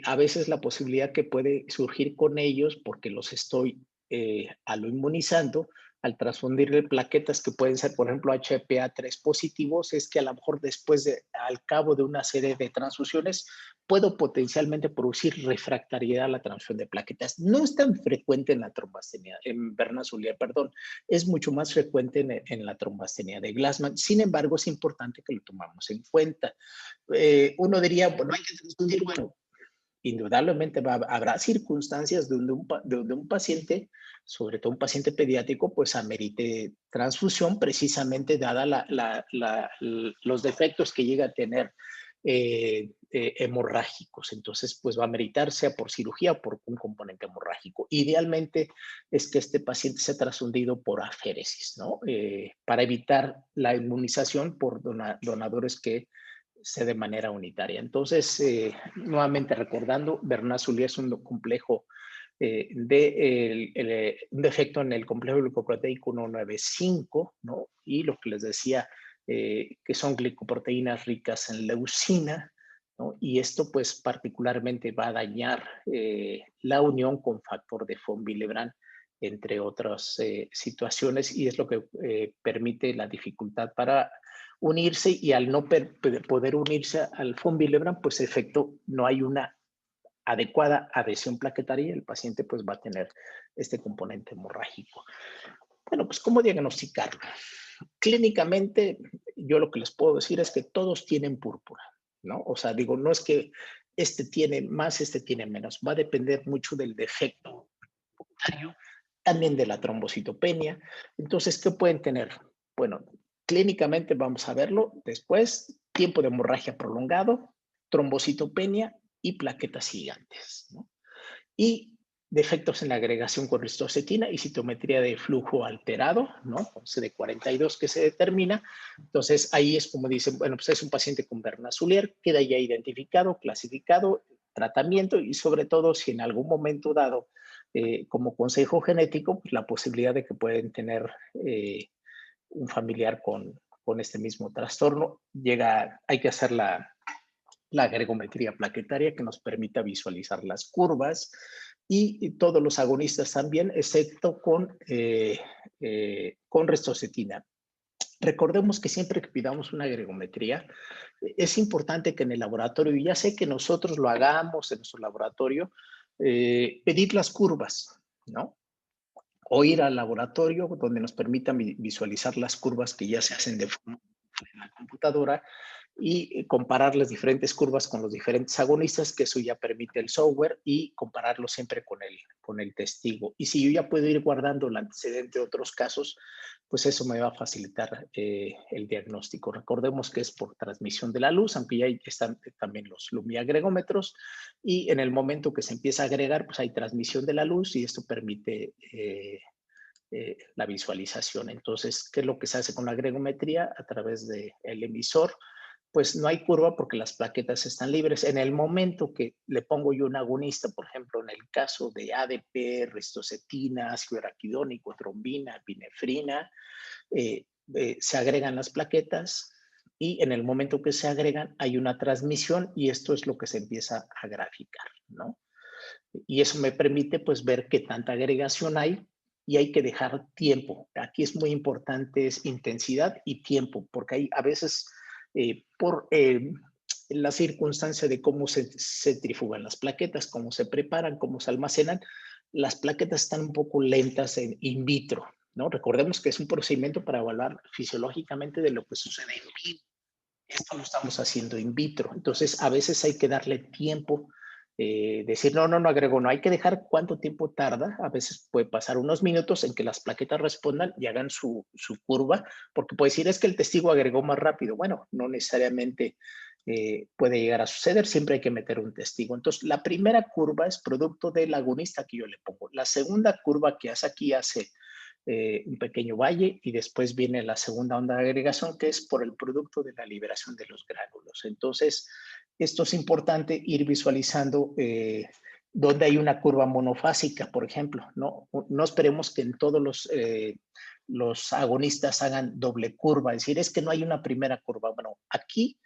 [SPEAKER 1] A veces la posibilidad que puede surgir con ellos, porque los estoy aloinmunizando, al transfundirle plaquetas que pueden ser, por ejemplo, HPA3 positivos, es que a lo mejor después, al cabo de una serie de transfusiones, puedo potencialmente producir refractariedad a la transfusión de plaquetas. No es tan frecuente en la trombastenia, en Bernard Soulier, perdón, es mucho más frecuente en la trombastenia de Glassman. Sin embargo, es importante que lo tomamos en cuenta. Uno diría, bueno, hay que transfundir, bueno, indudablemente habrá circunstancias donde un paciente, sobre todo un paciente pediátrico, pues amerite transfusión precisamente dada los defectos que llega a tener hemorrágicos. Entonces, pues va a ameritar sea por cirugía o por un componente hemorrágico. Idealmente es que este paciente sea transfundido por aféresis, ¿no? Para evitar la inmunización por donadores que se de manera unitaria. Entonces, nuevamente recordando, Bernard Soulier es un complejo un defecto en el complejo glicoproteico 195, ¿no? Y lo que les decía, que son glicoproteínas ricas en leucina, ¿no? Y esto pues particularmente va a dañar la unión con factor de von Willebrand, entre otras situaciones, y es lo que permite la dificultad para unirse, y al no poder unirse al von Willebrand, pues efecto no hay una adecuada adhesión plaquetaria, el paciente pues va a tener este componente hemorrágico. Bueno, pues ¿cómo diagnosticarlo? Clínicamente, yo lo que les puedo decir es que todos tienen púrpura, ¿no? O sea, digo, no es que este tiene más, este tiene menos, va a depender mucho del defecto, también de la trombocitopenia. Entonces, ¿qué pueden tener? Bueno, clínicamente vamos a verlo después, tiempo de hemorragia prolongado, trombocitopenia y plaquetas gigantes, ¿no? Y defectos en la agregación con ristocetina y citometría de flujo alterado, ¿no? CD42 que se determina. Entonces, ahí es como dicen, bueno, pues es un paciente con Bernasulier, queda ya identificado, clasificado, tratamiento y sobre todo si en algún momento dado, como consejo genético, pues la posibilidad de que pueden tener un familiar con este mismo trastorno, hay que hacer la gregometría plaquetaria que nos permita visualizar las curvas y todos los agonistas también, excepto con ristocetina. Recordemos que siempre que pidamos una gregometría, es importante que en el laboratorio, y ya sé que nosotros lo hagamos en nuestro laboratorio, pedir las curvas, ¿no? O ir al laboratorio donde nos permitan visualizar las curvas que ya se hacen de forma en la computadora y comparar las diferentes curvas con los diferentes agonistas, que eso ya permite el software, y compararlo siempre con el testigo. Y si yo ya puedo ir guardando el antecedente de otros casos, pues eso me va a facilitar el diagnóstico. Recordemos que es por transmisión de la luz, aunque ya están también los lumiagregómetros, y en el momento que se empieza a agregar, pues hay transmisión de la luz y esto permite la visualización. Entonces, ¿qué es lo que se hace con la gregometría? A través del emisor, pues no hay curva porque las plaquetas están libres. En el momento que le pongo yo un agonista, por ejemplo, en el caso de ADP, ristocetina, ácido araquidónico, trombina, epinefrina, se agregan las plaquetas y en el momento que se agregan hay una transmisión y esto es lo que se empieza a graficar, ¿no? Y eso me permite pues ver qué tanta agregación hay y hay que dejar tiempo. Aquí es muy importante es intensidad y tiempo, porque hay a veces por la circunstancia de cómo se centrifugan las plaquetas, cómo se preparan, cómo se almacenan, las plaquetas están un poco lentas en in vitro, ¿no? Recordemos que es un procedimiento para evaluar fisiológicamente de lo que sucede en vivo. Esto lo estamos haciendo in vitro. Entonces, a veces hay que darle tiempo, decir, no, no, no agrego, no, hay que dejar cuánto tiempo tarda. A veces puede pasar unos minutos en que las plaquetas respondan y hagan su curva, porque puede decir, es que el testigo agregó más rápido. Bueno, no necesariamente puede llegar a suceder, siempre hay que meter un testigo. Entonces, la primera curva es producto del agonista que yo le pongo. La segunda curva que hace aquí hace un pequeño valle y después viene la segunda onda de agregación que es por el producto de la liberación de los gránulos. Entonces, esto es importante ir visualizando donde hay una curva monofásica, por ejemplo, ¿no? No esperemos que en todos los agonistas hagan doble curva, es decir, es que no hay una primera curva. Bueno, aquí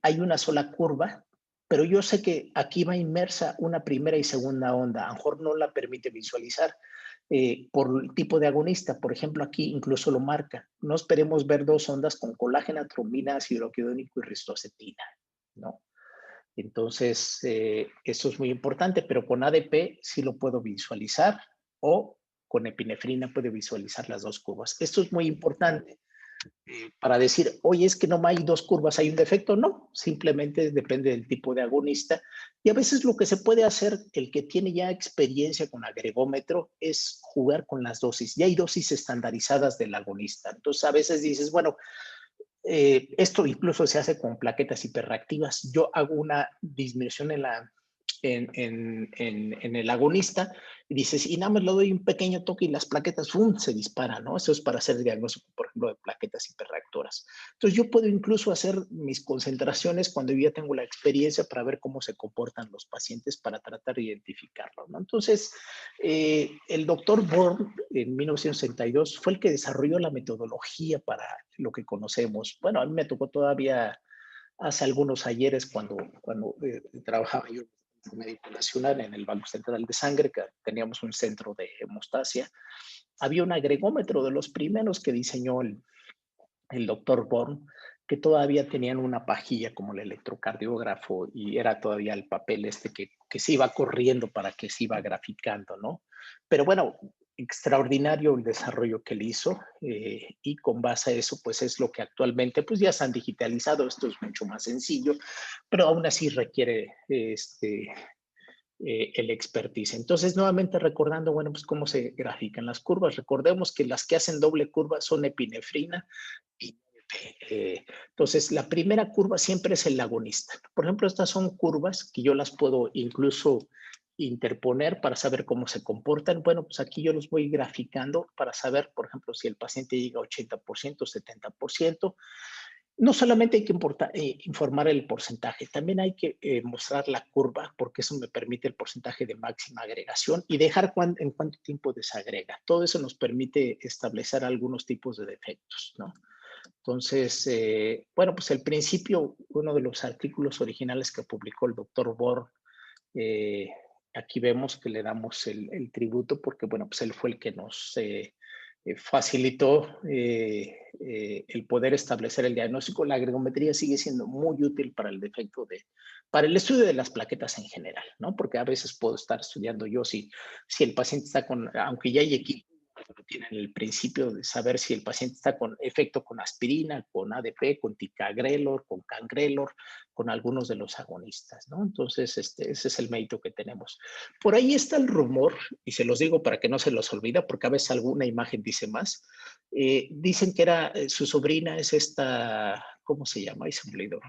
[SPEAKER 1] hay una sola curva, pero yo sé que aquí va inmersa una primera y segunda onda, a lo mejor no la permite visualizar por el tipo de agonista. Por ejemplo, aquí incluso lo marca. No esperemos ver dos ondas con colágena, trombina, ácido araquidónico y ristocetina, ¿no? Entonces, eso es muy importante, pero con ADP sí lo puedo visualizar o con epinefrina puedo visualizar las dos curvas. Esto es muy importante para decir, oye, es que no hay dos curvas, hay un defecto. No, simplemente depende del tipo de agonista. Y a veces lo que se puede hacer, el que tiene ya experiencia con agregómetro, es jugar con las dosis. Ya hay dosis estandarizadas del agonista. Entonces, a veces dices, bueno, esto incluso se hace con plaquetas hiperreactivas. Yo hago una disminución en el agonista y dices, y nada más le doy un pequeño toque y las plaquetas ¡fum! Se disparan, ¿no? Eso es para hacer diagnóstico, por ejemplo, de plaquetas hiperreactoras. Entonces, yo puedo incluso hacer mis concentraciones cuando yo ya tengo la experiencia para ver cómo se comportan los pacientes para tratar de identificarlo, ¿no? Entonces, el doctor Born en 1962 fue el que desarrolló la metodología para lo que conocemos. Bueno, a mí me tocó todavía hace algunos ayeres cuando trabajaba yo en médico nacional en el Banco Central de Sangre, que teníamos un centro de hemostasia. Había un agregómetro de los primeros que diseñó el doctor Born que todavía tenían una pajilla como el electrocardiógrafo y era todavía el papel que se iba corriendo para que se iba graficando, ¿no? Pero bueno, extraordinario el desarrollo que él hizo y con base a eso, pues es lo que actualmente, pues ya se han digitalizado, esto es mucho más sencillo, pero aún así requiere el expertise. Entonces, nuevamente recordando, bueno, pues cómo se grafican las curvas. Recordemos que las que hacen doble curva son epinefrina y entonces, la primera curva siempre es el agonista. Por ejemplo, estas son curvas que yo las puedo incluso interponer para saber cómo se comportan. Bueno, pues aquí yo los voy graficando para saber, por ejemplo, si el paciente llega a 80%, 70%. No solamente hay que informar el porcentaje, también hay que mostrar la curva, porque eso me permite el porcentaje de máxima agregación y dejar en cuánto tiempo desagrega. Todo eso nos permite establecer algunos tipos de defectos, ¿no? Entonces, bueno, pues el principio, uno de los artículos originales que publicó el doctor Born, eh, aquí vemos que le damos el tributo porque, bueno, pues él fue el que nos facilitó el poder establecer el diagnóstico. La gregometría sigue siendo muy útil para el defecto para el estudio de las plaquetas en general, ¿no? Porque a veces puedo estar estudiando yo si el paciente está aunque ya hay equipo, tienen el principio de saber si el paciente está con efecto con aspirina, con ADP, con ticagrelor, con cangrelor, con algunos de los agonistas, ¿no? Entonces, ese es el mérito que tenemos. Por ahí está el rumor, y se los digo para que no se los olvida, porque a veces alguna imagen dice más. Dicen que era su sobrina, es esta, ¿cómo se llama? Ahí se me olvidó.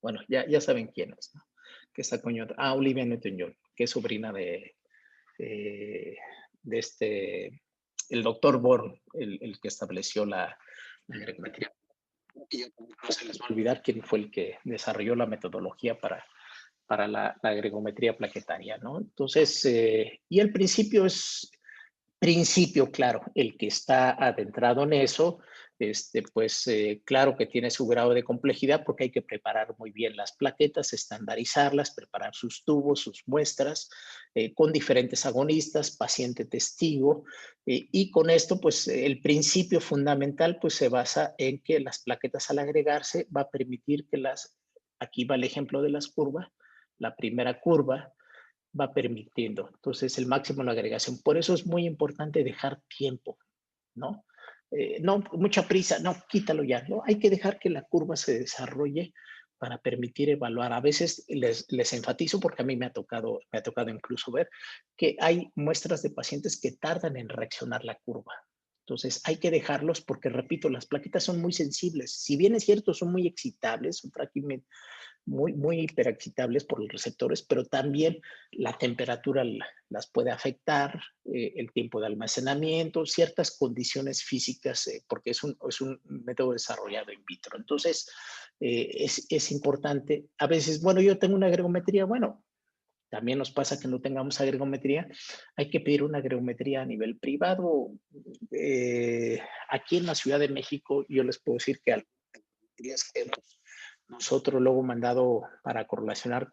[SPEAKER 1] Bueno, ya saben quién es, ¿no? Que está con Olivia Newton-John, que es sobrina eh, de el doctor Born, el que estableció la gregometría. Y no se les va a olvidar quién fue el que desarrolló la metodología para la gregometría plaquetaria, ¿no? Entonces, y el principio, claro, el que está adentrado en eso, pues claro que tiene su grado de complejidad porque hay que preparar muy bien las plaquetas, estandarizarlas, preparar sus tubos, sus muestras, con diferentes agonistas, paciente testigo, y con esto, pues el principio fundamental, pues se basa en que las plaquetas al agregarse va a permitir que aquí va el ejemplo de las curvas, la primera curva, va permitiendo. Entonces, el máximo de la agregación. Por eso es muy importante dejar tiempo, ¿no? No, mucha prisa, no, quítalo ya, ¿no? Hay que dejar que la curva se desarrolle para permitir evaluar. A veces les enfatizo porque a mí me ha tocado incluso ver que hay muestras de pacientes que tardan en reaccionar la curva. Entonces, hay que dejarlos porque, repito, las plaquetas son muy sensibles. Si bien es cierto, son muy excitables, son muy hiperexcitables por los receptores, pero también la temperatura las puede afectar, el tiempo de almacenamiento, ciertas condiciones físicas, porque es un método desarrollado in vitro. Entonces, es importante. A veces, bueno, yo tengo una gregometría, bueno, también nos pasa que no tengamos agregometría, hay que pedir una agregometría a nivel privado. Aquí en la Ciudad de México, yo les puedo decir que algunas que hemos nosotros luego mandado para correlacionar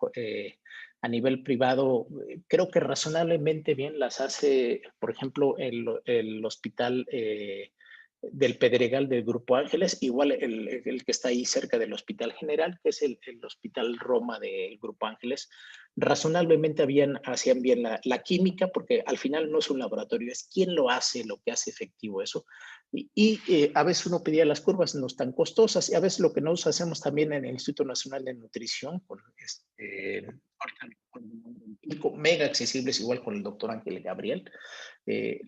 [SPEAKER 1] a nivel privado, creo que razonablemente bien las hace, por ejemplo, el hospital del Pedregal del Grupo Ángeles, igual el que está ahí cerca del Hospital General, que es el Hospital Roma del Grupo Ángeles, razonablemente hacían bien la química, porque al final no es un laboratorio, es quién lo hace, lo que hace efectivo eso. A veces uno pedía las curvas no tan costosas, y a veces lo que nosotros hacemos también en el Instituto Nacional de Nutrición, mega accesibles, igual con el doctor Ángel Gabriel,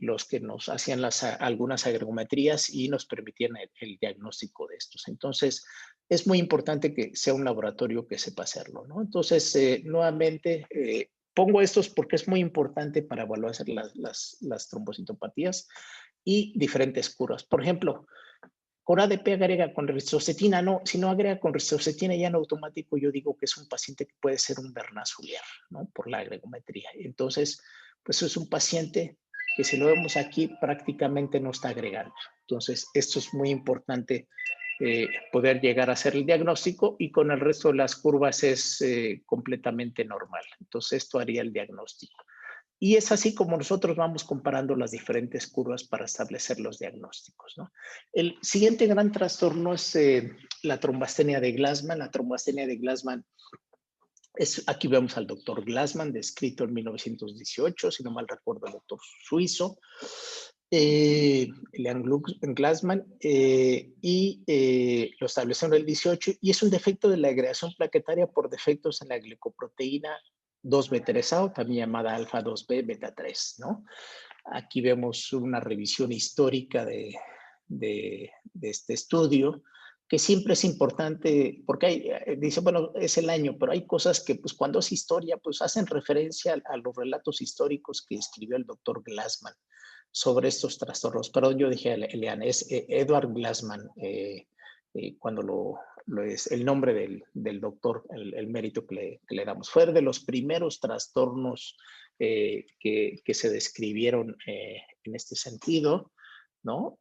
[SPEAKER 1] los que nos hacían algunas agregometrías y nos permitían el diagnóstico de estos. Entonces, es muy importante que sea un laboratorio que sepa hacerlo, ¿no? Entonces, nuevamente, pongo estos porque es muy importante para evaluar las trombocitopatías y diferentes curas. Por ejemplo, con ADP agrega con ristocetina, no, si no agrega con ristocetina ya en automático yo digo que es un paciente que puede ser un Bernasulier, ¿no? Por la agregometría. Entonces, pues es un paciente que si lo vemos aquí prácticamente no está agregando. Entonces, esto es muy importante poder llegar a hacer el diagnóstico y con el resto de las curvas es completamente normal. Entonces, esto haría el diagnóstico. Y es así como nosotros vamos comparando las diferentes curvas para establecer los diagnósticos, ¿no? El siguiente gran trastorno es la trombastenia de Glassman. La trombastenia de Glassman aquí vemos al doctor Glassman, descrito en 1918, si no mal recuerdo, el doctor suizo, Leon Glassman, lo estableció en el 18, y es un defecto de la agregación plaquetaria por defectos en la glicoproteína 2B3A, o también llamada alfa 2B beta 3, ¿no? Aquí vemos una revisión histórica de este estudio, que siempre es importante, porque dice, bueno, es el año, pero hay cosas que, pues, cuando es historia, pues, hacen referencia a los relatos históricos que escribió el doctor Glassman sobre estos trastornos. Perdón, yo dije Eliane, es Edward Glassman, cuando es el nombre del doctor, el mérito que le damos. Fue de los primeros trastornos que se describieron en este sentido, ¿no?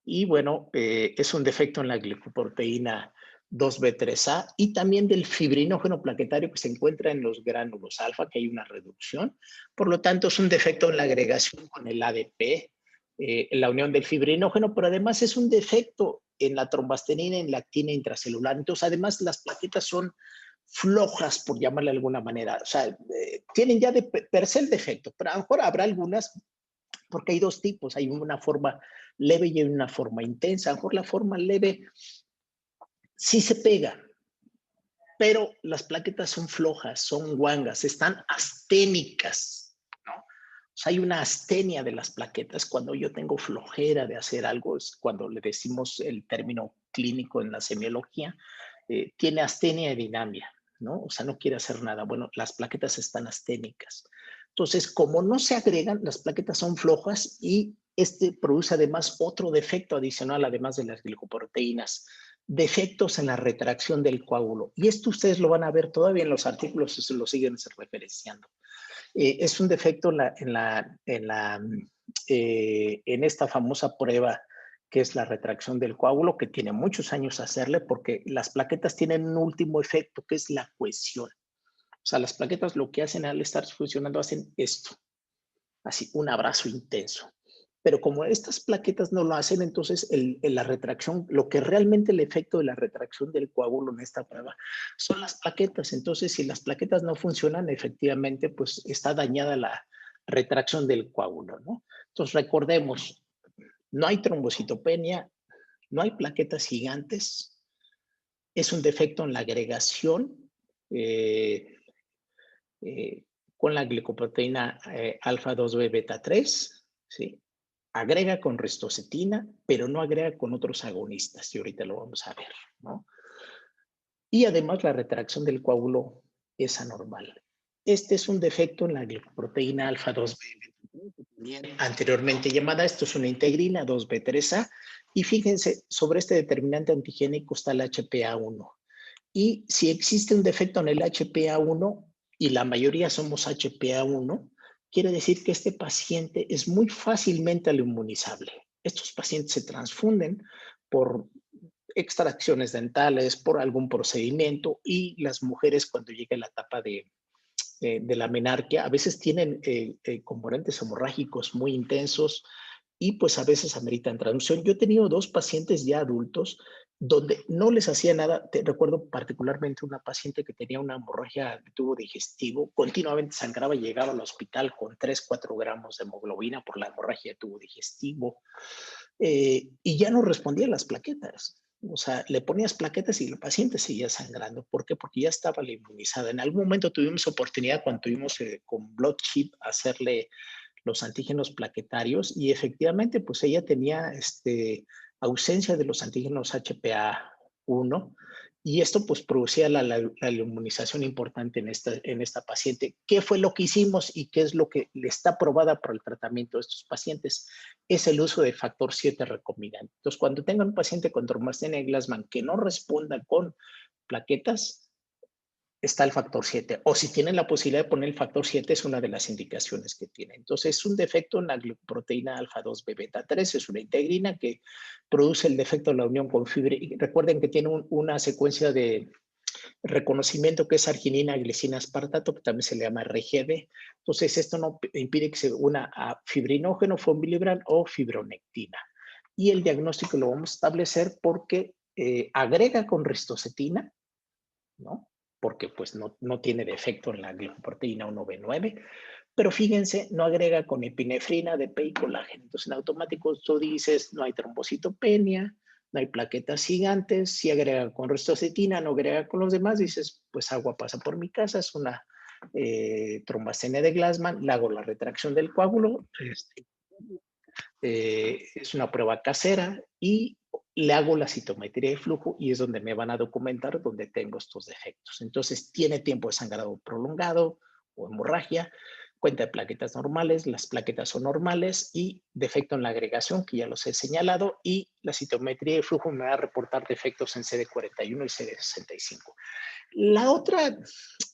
[SPEAKER 1] Y bueno, es un defecto en la glicoproteína 2B3A y también del fibrinógeno plaquetario que se encuentra en los gránulos alfa, que hay una reducción. Por lo tanto, es un defecto en la agregación con el ADP, en la unión del fibrinógeno, pero además es un defecto en la trombastenina, en la actina intracelular. Entonces, además, las plaquetas son flojas, por llamarle de alguna manera. O sea, tienen ya de per se el defecto, pero a lo mejor habrá algunas, porque hay dos tipos, hay una forma leve y hay una forma intensa. A lo mejor la forma leve sí se pega, pero las plaquetas son flojas, son guangas, están asténicas, ¿no? O sea, hay una astenia de las plaquetas. Cuando yo tengo flojera de hacer algo, es cuando le decimos el término clínico en la semiología, tiene astenia de dinamia, ¿no? O sea, no quiere hacer nada. Bueno, las plaquetas están asténicas. Entonces, como no se agregan, las plaquetas son flojas y este produce además otro defecto adicional, además de las glicoproteínas, defectos en la retracción del coágulo. Y esto ustedes lo van a ver todavía en los artículos, se lo siguen referenciando. Es un defecto en esta famosa prueba que es la retracción del coágulo, que tiene muchos años hacerle, porque las plaquetas tienen un último efecto, que es la cohesión. O sea, las plaquetas lo que hacen al estar funcionando, hacen esto, así, un abrazo intenso. Pero como estas plaquetas no lo hacen, entonces la retracción, lo que realmente el efecto de la retracción del coágulo en esta prueba son las plaquetas. Entonces, si las plaquetas no funcionan, efectivamente, pues está dañada la retracción del coágulo, ¿no? Entonces, recordemos, no hay trombocitopenia, no hay plaquetas gigantes, es un defecto en la agregación eh, eh, con la glicoproteína alfa 2B beta 3, ¿sí? Agrega con ristocetina, pero no agrega con otros agonistas, y ahorita lo vamos a ver, ¿no? Y además la retracción del coágulo es anormal. Este es un defecto en la glicoproteína alfa 2B, anteriormente llamada, esto es una integrina 2B3A, y fíjense, sobre este determinante antigénico está el HPA1. Y si existe un defecto en el HPA1, y la mayoría somos HPA1, quiere decir que este paciente es muy fácilmente inmunizable. Estos pacientes se transfunden por extracciones dentales, por algún procedimiento, y las mujeres cuando llega la etapa de la menarquia a veces tienen componentes hemorrágicos muy intensos y pues a veces ameritan traducción. Yo he tenido dos pacientes ya adultos donde no les hacía nada. Recuerdo particularmente una paciente que tenía una hemorragia de tubo digestivo, continuamente sangraba y llegaba al hospital con 3, 4 gramos de hemoglobina por la hemorragia de tubo digestivo, y ya no respondía a las plaquetas. O sea, le ponías plaquetas y el paciente seguía sangrando. ¿Por qué? Porque ya estaba la inmunizada. En algún momento tuvimos oportunidad, cuando tuvimos con blood chip, hacerle los antígenos plaquetarios y efectivamente, pues ella tenía ausencia de los antígenos HPA1 y esto pues producía la inmunización importante en esta paciente. ¿Qué fue lo que hicimos y qué es lo que le está aprobada para el tratamiento de estos pacientes? Es el uso de factor 7 recombinante. Entonces, cuando tengan un paciente con trombastenia de Glassman que no responda con plaquetas, está el factor 7. O si tienen la posibilidad de poner el factor 7, es una de las indicaciones que tiene. Entonces, es un defecto en la glicoproteína alfa 2B beta 3, es una integrina que produce el defecto de la unión con fibra. Y recuerden que tiene una secuencia de reconocimiento que es arginina, glicina, aspartato, que también se le llama RGD. Entonces, esto no impide que se una a fibrinógeno, fombilibran o fibronectina. Y el diagnóstico lo vamos a establecer porque agrega con ristocetina, ¿no? Porque pues no tiene defecto en la glicoproteína 1B9, pero fíjense, no agrega con epinefrina, DP y colágeno. Entonces, en automático tú dices, no hay trombocitopenia, no hay plaquetas gigantes, si agrega con ristocetina, no agrega con los demás, dices, pues agua pasa por mi casa, es una trombastenia de Glassman, le hago la retracción del coágulo, es una prueba casera y le hago la citometría de flujo y es donde me van a documentar donde tengo estos defectos. Entonces, tiene tiempo de sangrado prolongado o hemorragia, cuenta de plaquetas normales, las plaquetas son normales y defecto en la agregación, que ya los he señalado, y la citometría de flujo me va a reportar defectos en CD41 y CD65. La otra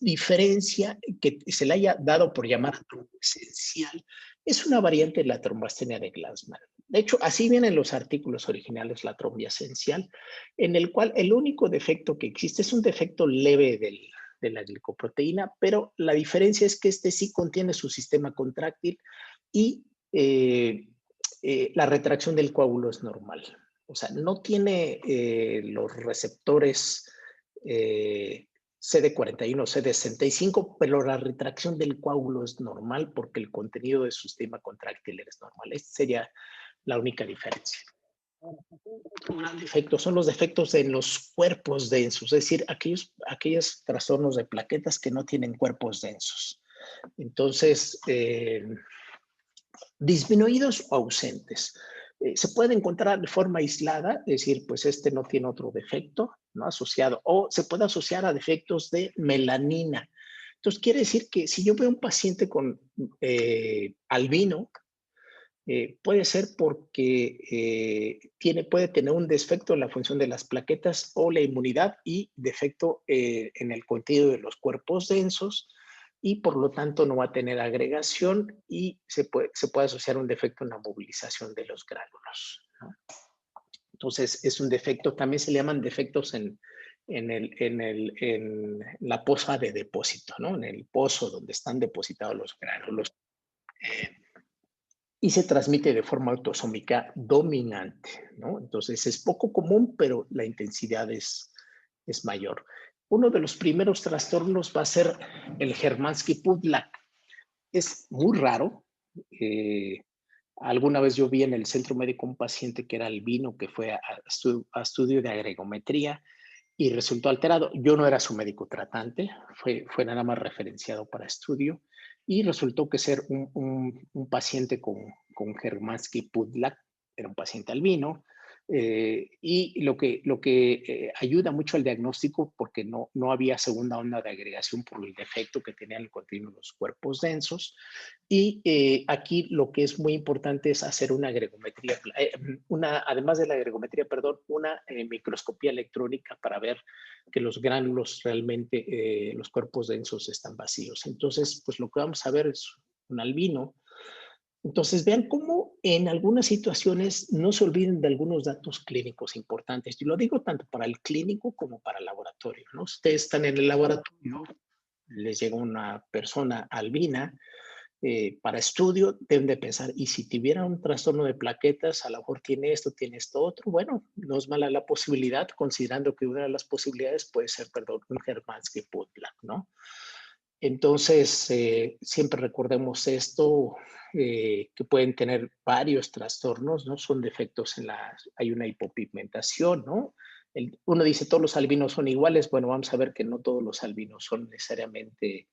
[SPEAKER 1] diferencia que se le haya dado por llamar esencial es una variante de la trombastenia de Glassman. De hecho, así vienen los artículos originales, la trombia esencial, en el cual el único defecto que existe es un defecto leve de la glicoproteína, pero la diferencia es que este sí contiene su sistema contráctil y la retracción del coágulo es normal. O sea, no tiene los receptores CD41, CD65, pero la retracción del coágulo es normal porque el contenido de su sistema contráctil es normal. Esta sería la única diferencia. Otro gran defecto son los defectos en los cuerpos densos, es decir, aquellos trastornos de plaquetas que no tienen cuerpos densos. Entonces, disminuidos o ausentes. Se puede encontrar de forma aislada, es decir, pues este no tiene otro defecto, ¿no? Asociado, o se puede asociar a defectos de melanina. Entonces, quiere decir que si yo veo un paciente con albino, puede ser porque puede tener un defecto en la función de las plaquetas o la inmunidad y defecto en el contenido de los cuerpos densos, y por lo tanto no va a tener agregación y se puede asociar un defecto en la movilización de los gránulos, ¿no? Entonces es un defecto, también se le llaman defectos en la poza de depósito, ¿no? En el pozo donde están depositados los gránulos. Y se transmite de forma autosómica dominante, ¿no? Entonces es poco común, pero la intensidad es mayor. Uno de los primeros trastornos va a ser el Hermansky-Pudlak. Es muy raro. Alguna vez yo vi en el centro médico un paciente que era albino que fue a estudio de agregometría y resultó alterado. Yo no era su médico tratante, fue nada más referenciado para estudio y resultó que ser un paciente con Hermansky-Pudlak, era un paciente albino, y lo que ayuda mucho al diagnóstico porque no había segunda onda de agregación por el defecto que tenían el contenido de los cuerpos densos. Y aquí lo que es muy importante es hacer una agregometría, además de la agregometría, perdón, una microscopía electrónica para ver que los gránulos realmente, los cuerpos densos están vacíos. Entonces, pues lo que vamos a ver es un albino. Entonces, vean cómo en algunas situaciones no se olviden de algunos datos clínicos importantes. Y lo digo tanto para el clínico como para el laboratorio, ¿no? Ustedes están en el laboratorio, les llega una persona albina para estudio, deben de pensar, y si tuviera un trastorno de plaquetas, a lo mejor tiene esto otro. Bueno, no es mala la posibilidad, considerando que una de las posibilidades puede ser, perdón, un Hermansky-Pudlak, ¿no? Entonces, siempre recordemos esto, que pueden tener varios trastornos, ¿no? Son defectos hay una hipopigmentación, ¿no? Uno dice, todos los albinos son iguales. Bueno, vamos a ver que no todos los albinos son necesariamente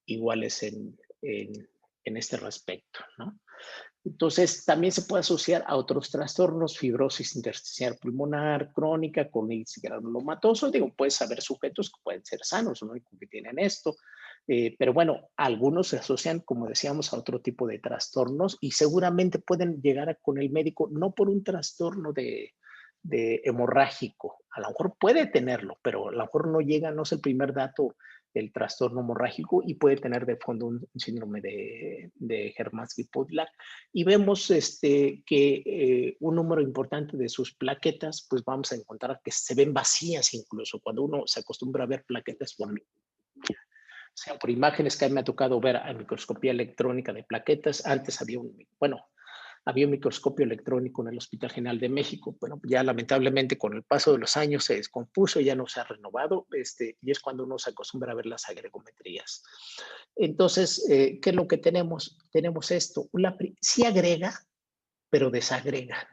[SPEAKER 1] iguales en este respecto, ¿no? Entonces, también se puede asociar a otros trastornos, fibrosis intersticial pulmonar crónica, colitis granulomatoso. Digo, puedes haber sujetos que pueden ser sanos, ¿no? Y que tienen esto. Pero bueno, algunos se asocian, como decíamos, a otro tipo de trastornos y seguramente pueden llegar con el médico no por un trastorno de hemorrágico. A lo mejor puede tenerlo, pero a lo mejor no llega, no es el primer dato el trastorno hemorrágico y puede tener de fondo un síndrome de Hermansky-Pudlak. Y vemos que un número importante de sus plaquetas, pues vamos a encontrar que se ven vacías incluso, cuando uno se acostumbra a ver plaquetas sea por imágenes que a mí me ha tocado ver a microscopía electrónica de plaquetas. Antes había había un microscopio electrónico en el Hospital General de México. Bueno, ya lamentablemente con el paso de los años se descompuso, ya no se ha renovado, y es cuando uno se acostumbra a ver las agregometrías. Entonces, ¿qué es lo que tenemos? Tenemos esto, sí agrega, pero desagrega.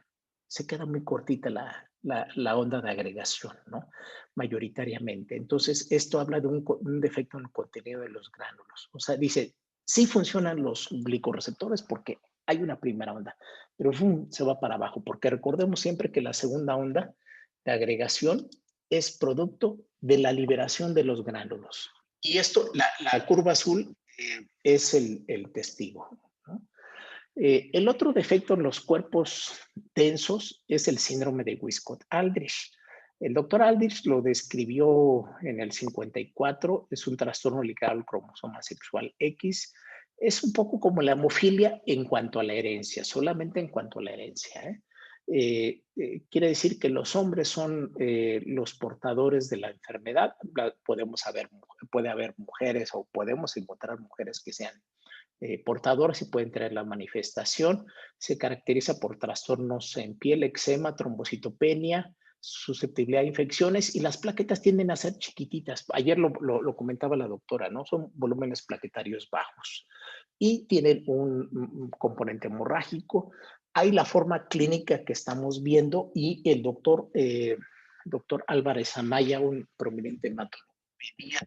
[SPEAKER 1] Se queda muy cortita la onda de agregación, ¿no? Mayoritariamente. Entonces, esto habla de un defecto en el contenido de los gránulos. O sea, dice, sí funcionan los glicoreceptores porque hay una primera onda, pero se va para abajo, porque recordemos siempre que la segunda onda de agregación es producto de la liberación de los gránulos. Y esto, la curva azul es el testigo, ¿no? El otro defecto en los cuerpos tensos es el síndrome de Wiskott-Aldrich. El doctor Aldrich lo describió en el 54, es un trastorno ligado al cromosoma sexual X. Es un poco como la hemofilia en cuanto a la herencia, solamente en cuanto a la herencia. Quiere decir que los hombres son los portadores de la enfermedad. Puede haber mujeres o podemos encontrar mujeres que sean portadores y pueden tener la manifestación. Se caracteriza por trastornos en piel, eczema, trombocitopenia, susceptibilidad a infecciones y las plaquetas tienden a ser chiquititas. Ayer lo comentaba la doctora, ¿no? Son volúmenes plaquetarios bajos y tienen un componente hemorrágico. Hay la forma clínica que estamos viendo y el doctor Álvarez Amaya, un prominente hematologista,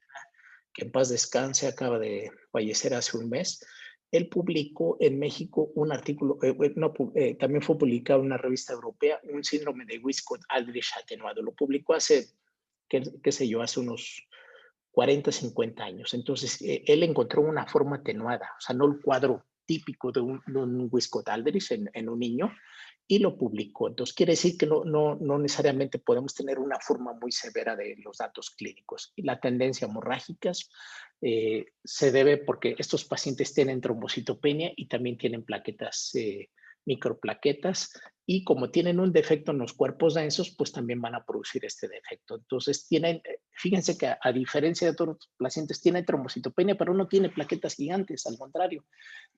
[SPEAKER 1] que en paz descanse, acaba de fallecer hace un mes. Él publicó en México un artículo, también fue publicado en una revista europea, un síndrome de Wiskott-Aldrich atenuado. Lo publicó hace, qué sé yo, hace unos 40, 50 años. Entonces, él encontró una forma atenuada, o sea, no el cuadro típico de un Wiskott-Aldrich en un niño, y lo publicó. Entonces, quiere decir que no necesariamente podemos tener una forma muy severa de los datos clínicos. Y la tendencia a hemorrágicas se debe porque estos pacientes tienen trombocitopenia y también tienen plaquetas, microplaquetas, y como tienen un defecto en los cuerpos densos, pues también van a producir este defecto. Entonces, fíjense que a diferencia de otros pacientes, tienen trombocitopenia, pero no tiene plaquetas gigantes, al contrario,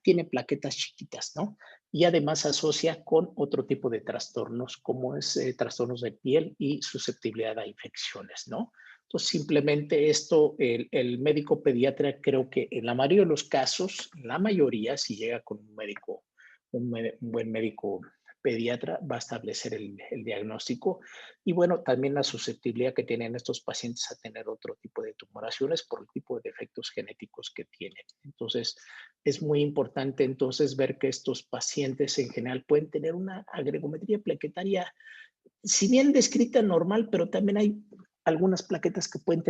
[SPEAKER 1] tiene plaquetas chiquitas, ¿no? Y además se asocia con otro tipo de trastornos, como es trastornos de piel y susceptibilidad a infecciones, ¿no? Entonces, simplemente esto, el médico pediatra, creo que en la mayoría de los casos, la mayoría, si llega con un buen médico pediatra, va a establecer el diagnóstico. Y bueno, también la susceptibilidad que tienen estos pacientes a tener otro tipo de tumoraciones por el tipo de defectos genéticos que tienen. Entonces, es muy importante entonces ver que estos pacientes en general pueden tener una agregometría plaquetaria, si bien descrita normal, pero también hay algunas plaquetas que pueden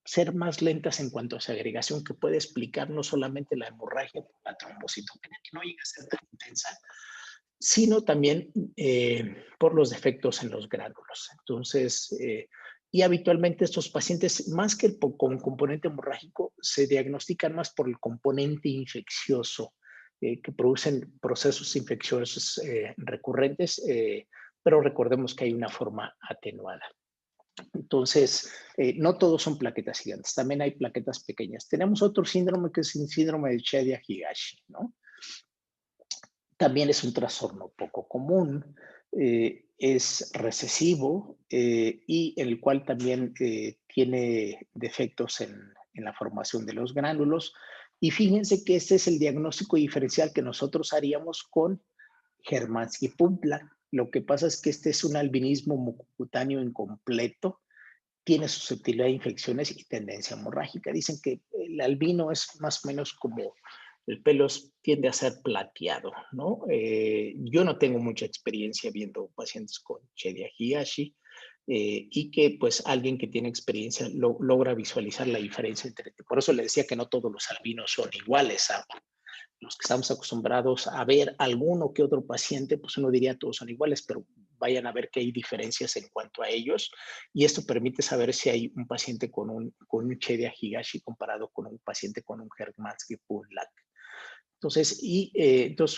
[SPEAKER 1] ser más lentas en cuanto a su agregación, que puede explicar no solamente la hemorragia, la trombocitopenia, que no llega a ser tan intensa, sino también por los defectos en los gránulos. Entonces, y habitualmente estos pacientes, más que con componente hemorrágico, se diagnostican más por el componente infeccioso, que producen procesos infecciosos recurrentes, pero recordemos que hay una forma atenuada. Entonces, no todos son plaquetas gigantes, también hay plaquetas pequeñas. Tenemos otro síndrome que es el síndrome de Chiari-Higashi, ¿no? También es un trastorno poco común, es recesivo y el cual también tiene defectos en la formación de los gránulos. Y fíjense que este es el diagnóstico diferencial que nosotros haríamos con Hermansky-Pudlak. Lo que pasa es que este es un albinismo mucocutáneo incompleto, tiene susceptibilidad a infecciones y tendencia hemorrágica. Dicen que el albino es más o menos como el pelo tiende a ser plateado, ¿no? Yo no tengo mucha experiencia viendo pacientes con Chiari-Higashi y que pues alguien que tiene experiencia logra visualizar la diferencia entre. Por eso le decía que no todos los albinos son iguales. Los que estamos acostumbrados a ver alguno que otro paciente, pues uno diría todos son iguales, pero vayan a ver que hay diferencias en cuanto a ellos, y esto permite saber si hay un paciente con un Chedia Higashi comparado con un paciente con un Hermansky-Pudlak. Entonces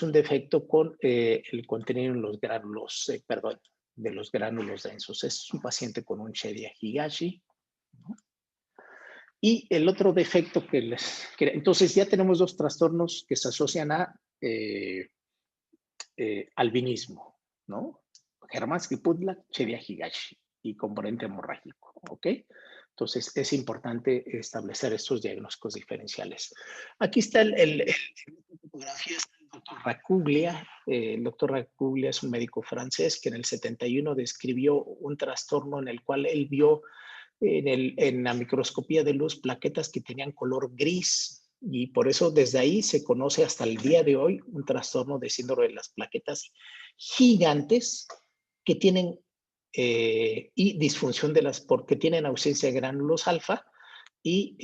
[SPEAKER 1] un defecto con el contenido en los gránulos, perdón, de los gránulos densos. Es un paciente con un Chedia Higashi, ¿no? Y el otro defecto entonces ya tenemos dos trastornos que se asocian a albinismo, ¿no? Hermansky-Pudlak, Chedia Higashi y componente hemorrágico, ¿ok? Entonces es importante establecer estos diagnósticos diferenciales. Aquí está fotografía del doctor Racuglia. El doctor Racuglia es un médico francés que en el 71 describió un trastorno en el cual él vio en la microscopía de luz plaquetas que tenían color gris, y por eso desde ahí se conoce hasta el día de hoy un trastorno de síndrome de las plaquetas gigantes que tienen y disfunción porque tienen ausencia de gránulos alfa y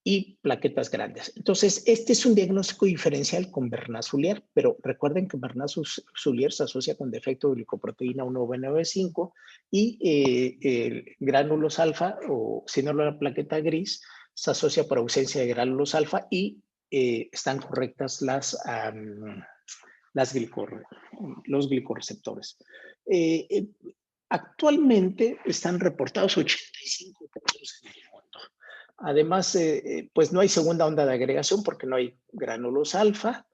[SPEAKER 1] y plaquetas grandes. Entonces, este es un diagnóstico diferencial con Bernat-Soulier, pero recuerden que Bernat-Soulier se asocia con defecto de glicoproteína 1B95 y gránulos alfa o síndrome de la plaqueta gris se asocia por ausencia de gránulos alfa y están correctas los glicoreceptores. Actualmente están reportados 85 casos en el mundo. Además, pues no hay segunda onda de agregación porque no hay gránulos alfa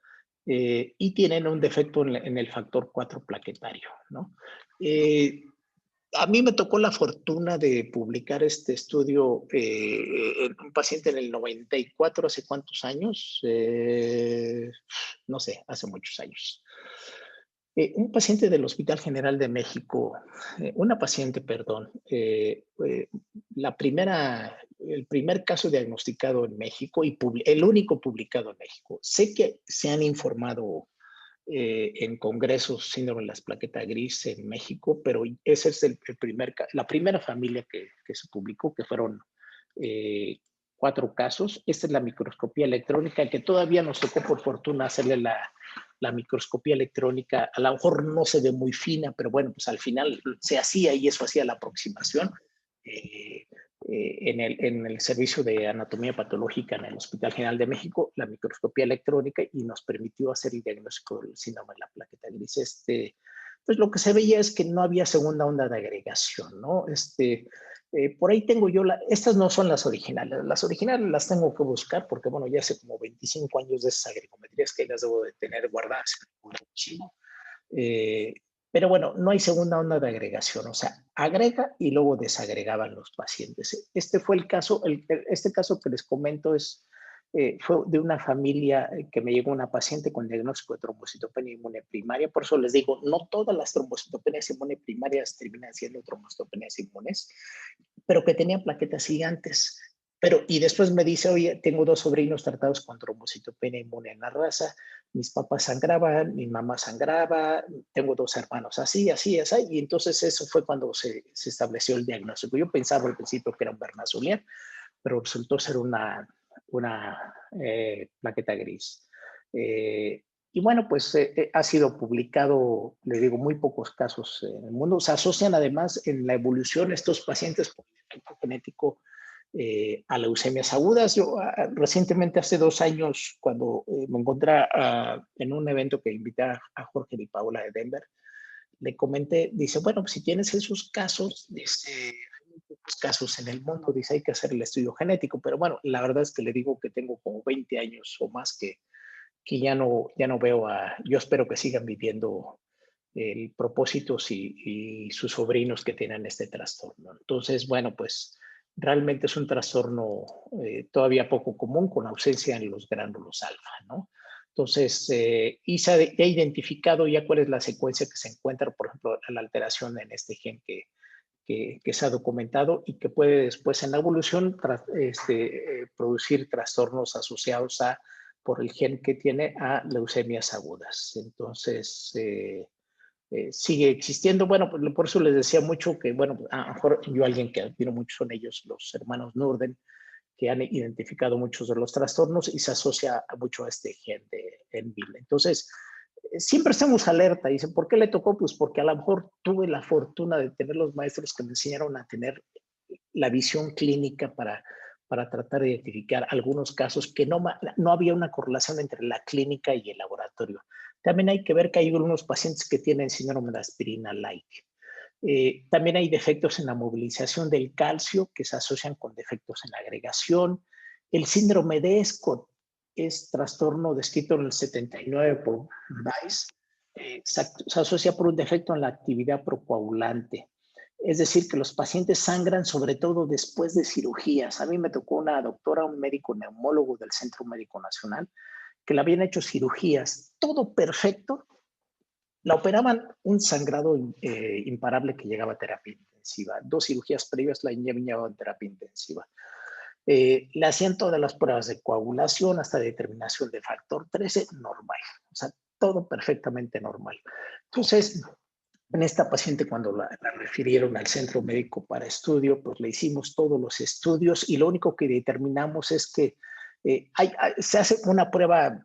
[SPEAKER 1] y tienen un defecto en el factor 4 plaquetario, ¿no? A mí me tocó la fortuna de publicar este estudio en un paciente en el 94, ¿hace cuántos años? No sé, hace muchos años. Un paciente del Hospital General de México, una paciente, perdón, el primer caso diagnosticado en México y el único publicado en México. Sé que se han informado en congresos síndrome de las plaquetas gris en México, pero ese es la primera familia que se publicó, que fueron 4 casos. Esta es la microscopía electrónica, que todavía nos tocó por fortuna hacerle la microscopía electrónica. A lo mejor no se ve muy fina, pero bueno, pues al final se hacía y eso hacía la aproximación. En el servicio de anatomía patológica en el Hospital General de México, la microscopía electrónica, y nos permitió hacer el diagnóstico del síndrome de la plaqueta gris. Pues lo que se veía es que no había segunda onda de agregación, ¿no? Por ahí tengo yo, estas no son las originales las tengo que buscar porque, bueno, ya hace como 25 años de esas agregometrías que las debo de tener guardadas en un archivo. Pero bueno, no hay segunda onda de agregación, o sea, agrega y luego desagregaban los pacientes. Este fue el caso, este caso que les comento fue de una familia que me llegó una paciente con diagnóstico de trombocitopenia inmune primaria. Por eso les digo, no todas las trombocitopenias inmune primarias terminan siendo trombocitopenias inmunes, pero que tenían plaquetas gigantes. Y después me dice, oye, tengo 2 sobrinos tratados con trombocitopenia inmune en la raza, mis papás sangraban, mi mamá sangraba, tengo 2 hermanos así, así, así. Y entonces eso fue cuando se estableció el diagnóstico. Yo pensaba al principio que era un Bernat-Soulier, pero resultó ser una plaqueta gris. Y bueno, pues ha sido publicado, le digo, muy pocos casos en el mundo. Se asocian además en la evolución estos pacientes por defecto genético a leucemias agudas. Yo recientemente, hace 2 años, cuando me encontré en un evento que invité a Jorge y Paola de Denver, le comenté, dice, bueno, pues si tienes esos casos, dice, hay muy pocos casos en el mundo, dice, hay que hacer el estudio genético, pero bueno, la verdad es que le digo que tengo como 20 años o más que ya no veo yo espero que sigan viviendo el propósitos y sus sobrinos que tienen este trastorno. Entonces, bueno, pues realmente es un trastorno todavía poco común con ausencia en los gránulos alfa, ¿no? Entonces, y se ha identificado ya cuál es la secuencia que se encuentra, por ejemplo, la alteración en este gen que se ha documentado y que puede después en la evolución producir trastornos asociados por el gen que tiene a leucemias agudas. Entonces, sigue existiendo. Bueno, por eso les decía mucho que, bueno, a lo mejor yo alguien que admiro mucho son ellos, los hermanos Norden, que han identificado muchos de los trastornos y se asocia mucho a este gen de Enville. Entonces, siempre estamos alerta. Dice, ¿por qué le tocó? Pues porque a lo mejor tuve la fortuna de tener los maestros que me enseñaron a tener la visión clínica para tratar de identificar algunos casos que no había una correlación entre la clínica y el laboratorio. También hay que ver que hay algunos pacientes que tienen síndrome de aspirina-like. También hay defectos en la movilización del calcio que se asocian con defectos en la agregación. El síndrome de Escott es trastorno descrito en el 79 por Weiss. Se asocia por un defecto en la actividad procoagulante. Es decir, que los pacientes sangran sobre todo después de cirugías. A mí me tocó una doctora, un médico neumólogo del Centro Médico Nacional, que le habían hecho cirugías, todo perfecto. La operaban un sangrado imparable que llegaba a terapia intensiva. 2 cirugías previas la llevaba en terapia intensiva. Le hacían todas las pruebas de coagulación hasta determinación de factor 13, normal. O sea, todo perfectamente normal. Entonces, en esta paciente, cuando la refirieron al centro médico para estudio, pues le hicimos todos los estudios y lo único que determinamos es que se hace una prueba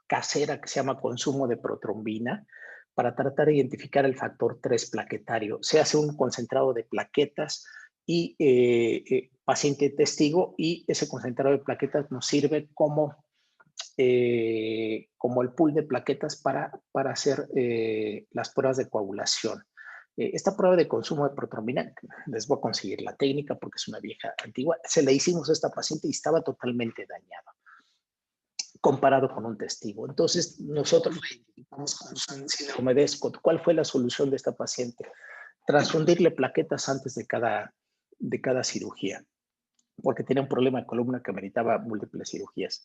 [SPEAKER 1] casera que se llama consumo de protrombina para tratar de identificar el factor 3 plaquetario. Se hace un concentrado de plaquetas y paciente testigo, y ese concentrado de plaquetas nos sirve como el pool de plaquetas para hacer las pruebas de coagulación. Esta prueba de consumo de protrombina, les voy a conseguir la técnica porque es una vieja antigua, se la hicimos a esta paciente y estaba totalmente dañada comparado con un testigo. Entonces, nosotros identificamos con un síndrome de Scott. ¿Cuál fue la solución de esta paciente? Transfundirle plaquetas antes de cada cirugía, porque tenía un problema de columna que meritaba múltiples cirugías.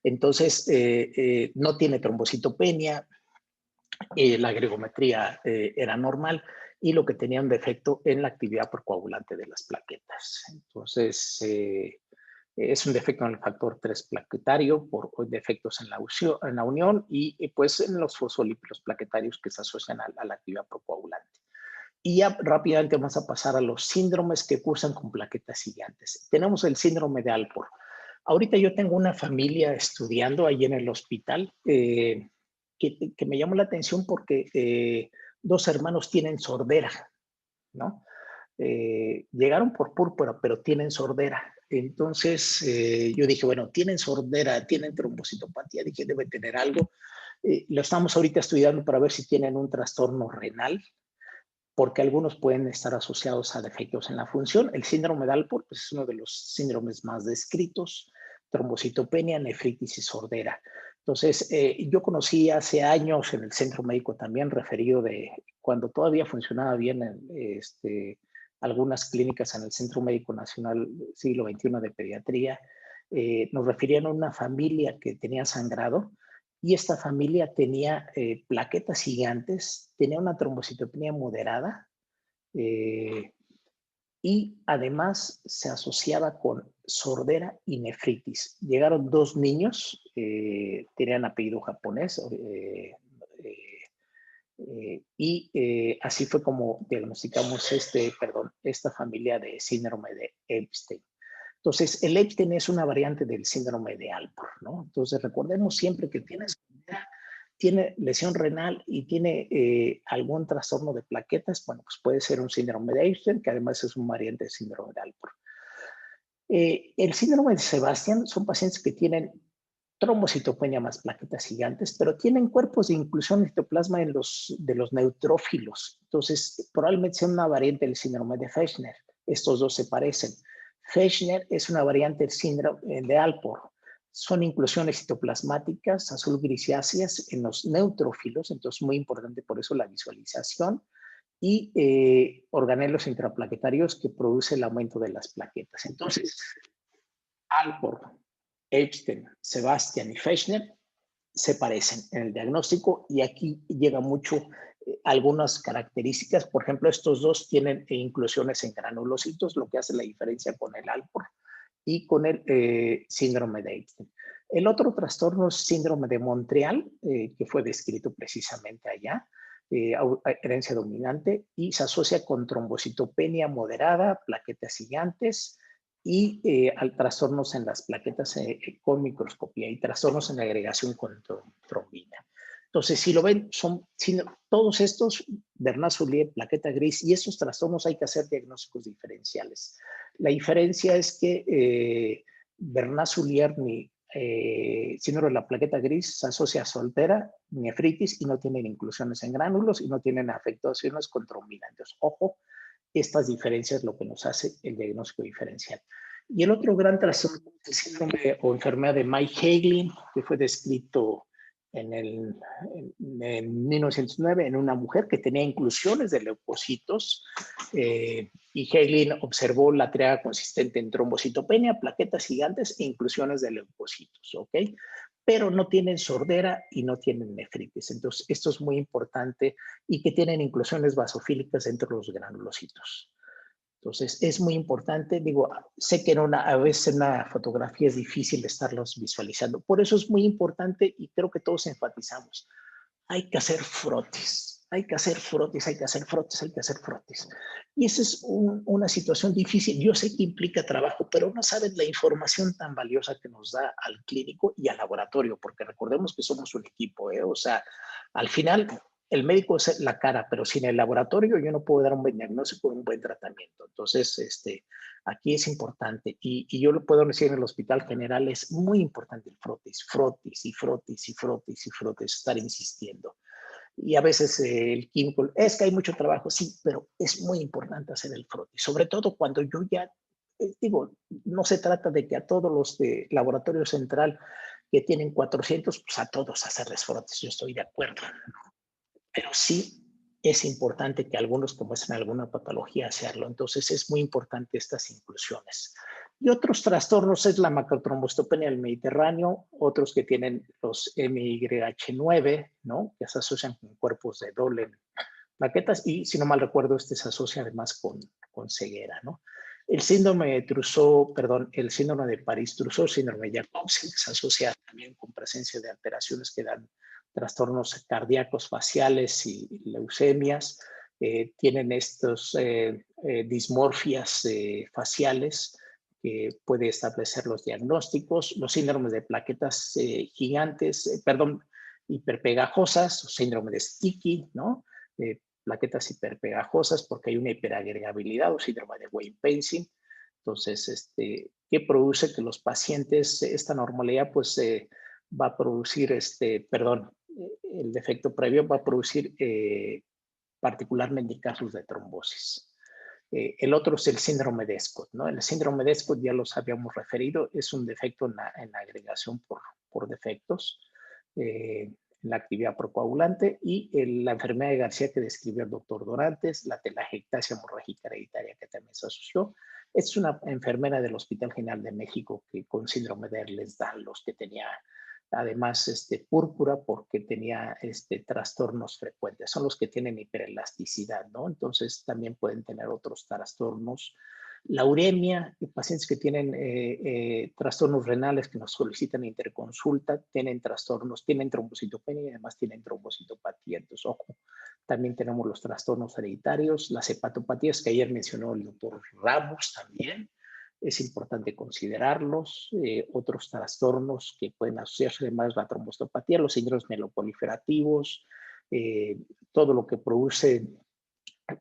[SPEAKER 1] Entonces, no tiene trombocitopenia, la gregometría era normal y lo que tenía un defecto en la actividad procoagulante de las plaquetas. Entonces, es un defecto en el factor 3 plaquetario por defectos en la unión y pues en los fosfolípidos plaquetarios que se asocian a la actividad procoagulante. Y ya rápidamente vamos a pasar a los síndromes que cursan con plaquetas gigantes. Tenemos el síndrome de Alport. Ahorita yo tengo una familia estudiando ahí en el hospital que me llamó la atención porque 2 hermanos tienen sordera, ¿no? Llegaron por púrpura, pero tienen sordera. Entonces yo dije, bueno, tienen sordera, tienen trombocitopatía, dije, debe tener algo. Lo estamos ahorita estudiando para ver si tienen un trastorno renal, porque algunos pueden estar asociados a defectos en la función. El síndrome de Alport pues, es uno de los síndromes más descritos, trombocitopenia, nefritis y sordera. Entonces, yo conocí hace años en el centro médico también referido de cuando todavía funcionaba bien algunas clínicas en el Centro Médico Nacional siglo XXI de Pediatría, nos referían a una familia que tenía sangrado y esta familia tenía plaquetas gigantes, tenía una trombocitopenia moderada y además se asociaba con sordera y nefritis. Llegaron 2 niños, tenían apellido japonés, así fue como diagnosticamos esta familia de síndrome de Epstein. Entonces, el Epstein es una variante del síndrome de Alport, ¿no? Entonces, recordemos siempre que tiene lesión renal y tiene algún trastorno de plaquetas, bueno, pues puede ser un síndrome de Epstein, que además es un variante del síndrome de Alport. El síndrome de Sebastián son pacientes que tienen trombocitopenia más plaquetas gigantes, pero tienen cuerpos de inclusión de citoplasma de los neutrófilos. Entonces, probablemente sea una variante del síndrome de Fechner. Estos dos se parecen. Fechner es una variante del síndrome de Alport. Son inclusiones citoplasmáticas azul grisáceas en los neutrófilos, entonces muy importante por eso la visualización, y organelos intraplaquetarios que produce el aumento de las plaquetas. Entonces, Alport, Epstein, Sebastian y Fechner se parecen en el diagnóstico y aquí llega mucho algunas características. Por ejemplo, estos dos tienen inclusiones en granulocitos, lo que hace la diferencia con el Alport y con el síndrome de Epstein. El otro trastorno es síndrome de Montreal, que fue descrito precisamente allá, herencia dominante, y se asocia con trombocitopenia moderada, plaquetas gigantes, y trastornos en las plaquetas con microscopía y trastornos en la agregación con trombina. Entonces, si lo ven, todos estos, Bernard-Soulier, plaqueta gris, y estos trastornos hay que hacer diagnósticos diferenciales. La diferencia es que Bernard-Soulier ni síndrome de la plaqueta gris se asocia a soltera, nefritis, y no tienen inclusiones en gránulos y no tienen afectaciones controminantes. Ojo, estas diferencias es lo que nos hace el diagnóstico diferencial. Y el otro gran trastorno es el síndrome o enfermedad de Meigs-Heiglin, que fue descrito en 1909 en una mujer que tenía inclusiones de leucocitos y Heiglin observó la triada consistente en trombocitopenia, plaquetas gigantes e inclusiones de leucocitos, ¿ok? Pero no tienen sordera y no tienen nefritis. Entonces, esto es muy importante y que tienen inclusiones basofílicas dentro de los granulocitos. Entonces, es muy importante, digo, sé que a veces en una fotografía es difícil estarlos visualizando. Por eso es muy importante y creo que todos enfatizamos. Hay que hacer frotis, hay que hacer frotis, hay que hacer frotis, hay que hacer frotis. Y esa es una situación difícil. Yo sé que implica trabajo, pero no saben la información tan valiosa que nos da al clínico y al laboratorio, porque recordemos que somos un equipo, ¿eh? O sea, al final el médico es la cara, pero sin el laboratorio yo no puedo dar un buen diagnóstico, un buen tratamiento. Entonces, aquí es importante. Y yo lo puedo decir en el Hospital General, es muy importante el frotis, frotis y frotis y frotis y frotis, estar insistiendo. Y a veces el químico, es que hay mucho trabajo, sí, pero es muy importante hacer el frotis, sobre todo cuando yo ya, digo, no se trata de que a todos los de laboratorio central que tienen 400, pues a todos hacerles frotis, yo estoy de acuerdo, pero sí es importante que algunos que muestren alguna patología hacerlo. Entonces es muy importante estas inclusiones. Y otros trastornos es la macrotrombostopenia del Mediterráneo, otros que tienen los MYH9, ¿no? Que se asocian con cuerpos de doble plaquetas y, si no mal recuerdo, se asocia además con ceguera, ¿no? El síndrome de Trousseau, perdón, el síndrome de París-Trousseau, síndrome de Jacobsen, se asocia también con presencia de alteraciones que dan trastornos cardíacos faciales y leucemias. Tienen estos dismorfias faciales que puede establecer los diagnósticos, los síndromes de plaquetas gigantes, perdón, hiperpegajosas, síndrome de Sticky, ¿no? Plaquetas hiperpegajosas porque hay una hiperagregabilidad o síndrome de Wayne-Pacing. Entonces, ¿qué produce que los pacientes, esta normalidad, pues va a producir, el defecto previo va a producir particularmente casos de trombosis. El otro es el síndrome de Scott, ¿no? El síndrome de Scott ya los habíamos referido, es un defecto en la agregación por defectos, en la actividad procoagulante y la enfermedad de García que describió el doctor Dorantes, la telangiectasia hemorrágica hereditaria que también se asoció. Es una enfermera del Hospital General de México que con síndrome de Ehlers-Danlos, que tenía además púrpura porque tenía trastornos frecuentes. Son los que tienen hiperelasticidad, ¿no? Entonces también pueden tener otros trastornos. La uremia, pacientes que tienen trastornos renales que nos solicitan interconsulta, tienen trastornos, tienen trombocitopenia y además tienen trombocitopatía. Entonces, ojo, también tenemos los trastornos hereditarios, las hepatopatías que ayer mencionó el doctor Ramos también, es importante considerarlos. Otros trastornos que pueden asociarse además a la trombocitopatía, los síndromes mieloproliferativos, todo lo que produce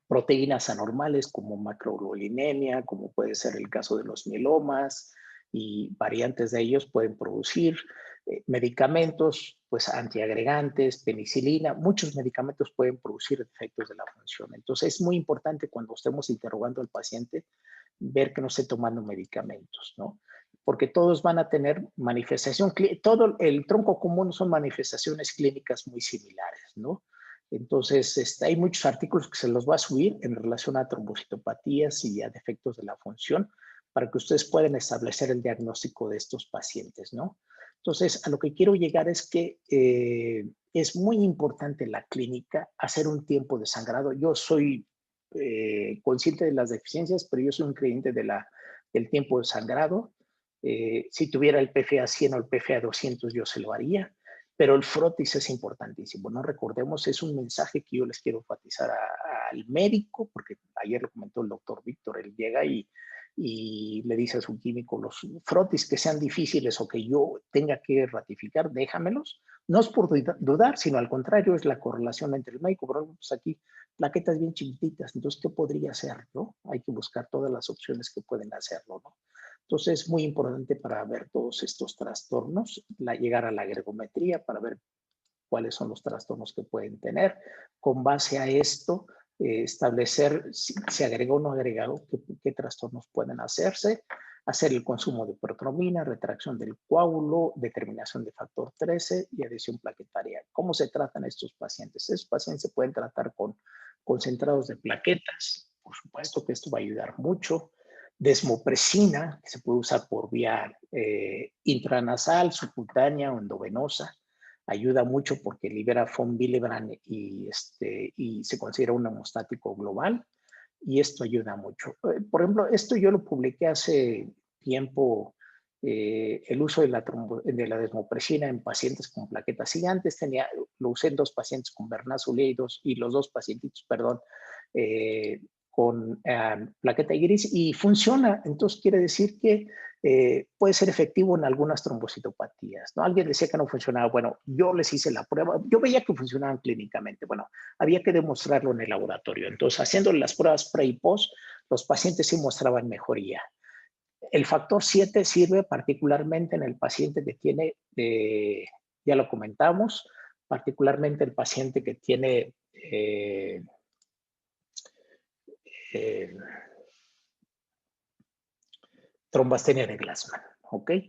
[SPEAKER 1] proteínas anormales como macroglobulinemia, como puede ser el caso de los mielomas y variantes de ellos pueden producir medicamentos, pues antiagregantes, penicilina, muchos medicamentos pueden producir efectos de la función. Entonces es muy importante cuando estemos interrogando al paciente ver que no esté tomando medicamentos, ¿no? Porque todos van a tener manifestación, todo el tronco común son manifestaciones clínicas muy similares, ¿no? Entonces, hay muchos artículos que se los va a subir en relación a trombocitopatías y a defectos de la función para que ustedes puedan establecer el diagnóstico de estos pacientes, ¿no? Entonces, a lo que quiero llegar es que es muy importante en la clínica hacer un tiempo de sangrado. Yo soy consciente de las deficiencias, pero yo soy un creyente del tiempo de sangrado. Si tuviera el PFA 100 o el PFA 200, yo se lo haría, pero el frotis es importantísimo. No recordemos, es un mensaje que yo les quiero enfatizar al médico, porque ayer lo comentó el doctor Víctor, él llega y le dice a su químico, los frotis que sean difíciles o que yo tenga que ratificar, déjamelos. No es por dudar, sino al contrario, es la correlación entre el médico. Pero pues aquí, plaquetas bien chiquititas, entonces, ¿qué podría hacer? ¿No? Hay que buscar todas las opciones que pueden hacerlo, ¿no? Entonces, es muy importante para ver todos estos trastornos, llegar a la gregometría para ver cuáles son los trastornos que pueden tener. Con base a esto, establecer si se agregó o no agregado, qué trastornos pueden hacerse, hacer el consumo de protrombina, retracción del coágulo, determinación de factor 13 y adhesión plaquetaria. ¿Cómo se tratan estos pacientes? Estos pacientes se pueden tratar con concentrados de plaquetas, por supuesto que esto va a ayudar mucho. Desmopresina, que se puede usar por vía intranasal, subcutánea o endovenosa, ayuda mucho porque libera von Willebrand y se considera un hemostático global y esto ayuda mucho. Por ejemplo, esto yo lo publiqué hace tiempo, el uso de la desmopresina en pacientes con plaquetas gigantes. Lo usé en 2 pacientes con Bernasoli y los 2 pacientitos, perdón, con plaqueta gris y funciona. Entonces quiere decir que puede ser efectivo en algunas trombocitopatías, ¿no? Alguien decía que no funcionaba. Bueno, yo les hice la prueba. Yo veía que funcionaban clínicamente. Bueno, había que demostrarlo en el laboratorio. Entonces, haciendo las pruebas pre y post, los pacientes sí mostraban mejoría. El factor 7 sirve particularmente en el paciente que tiene, ya lo comentamos, particularmente el paciente que tiene trombastenia de Glassman, ¿ok?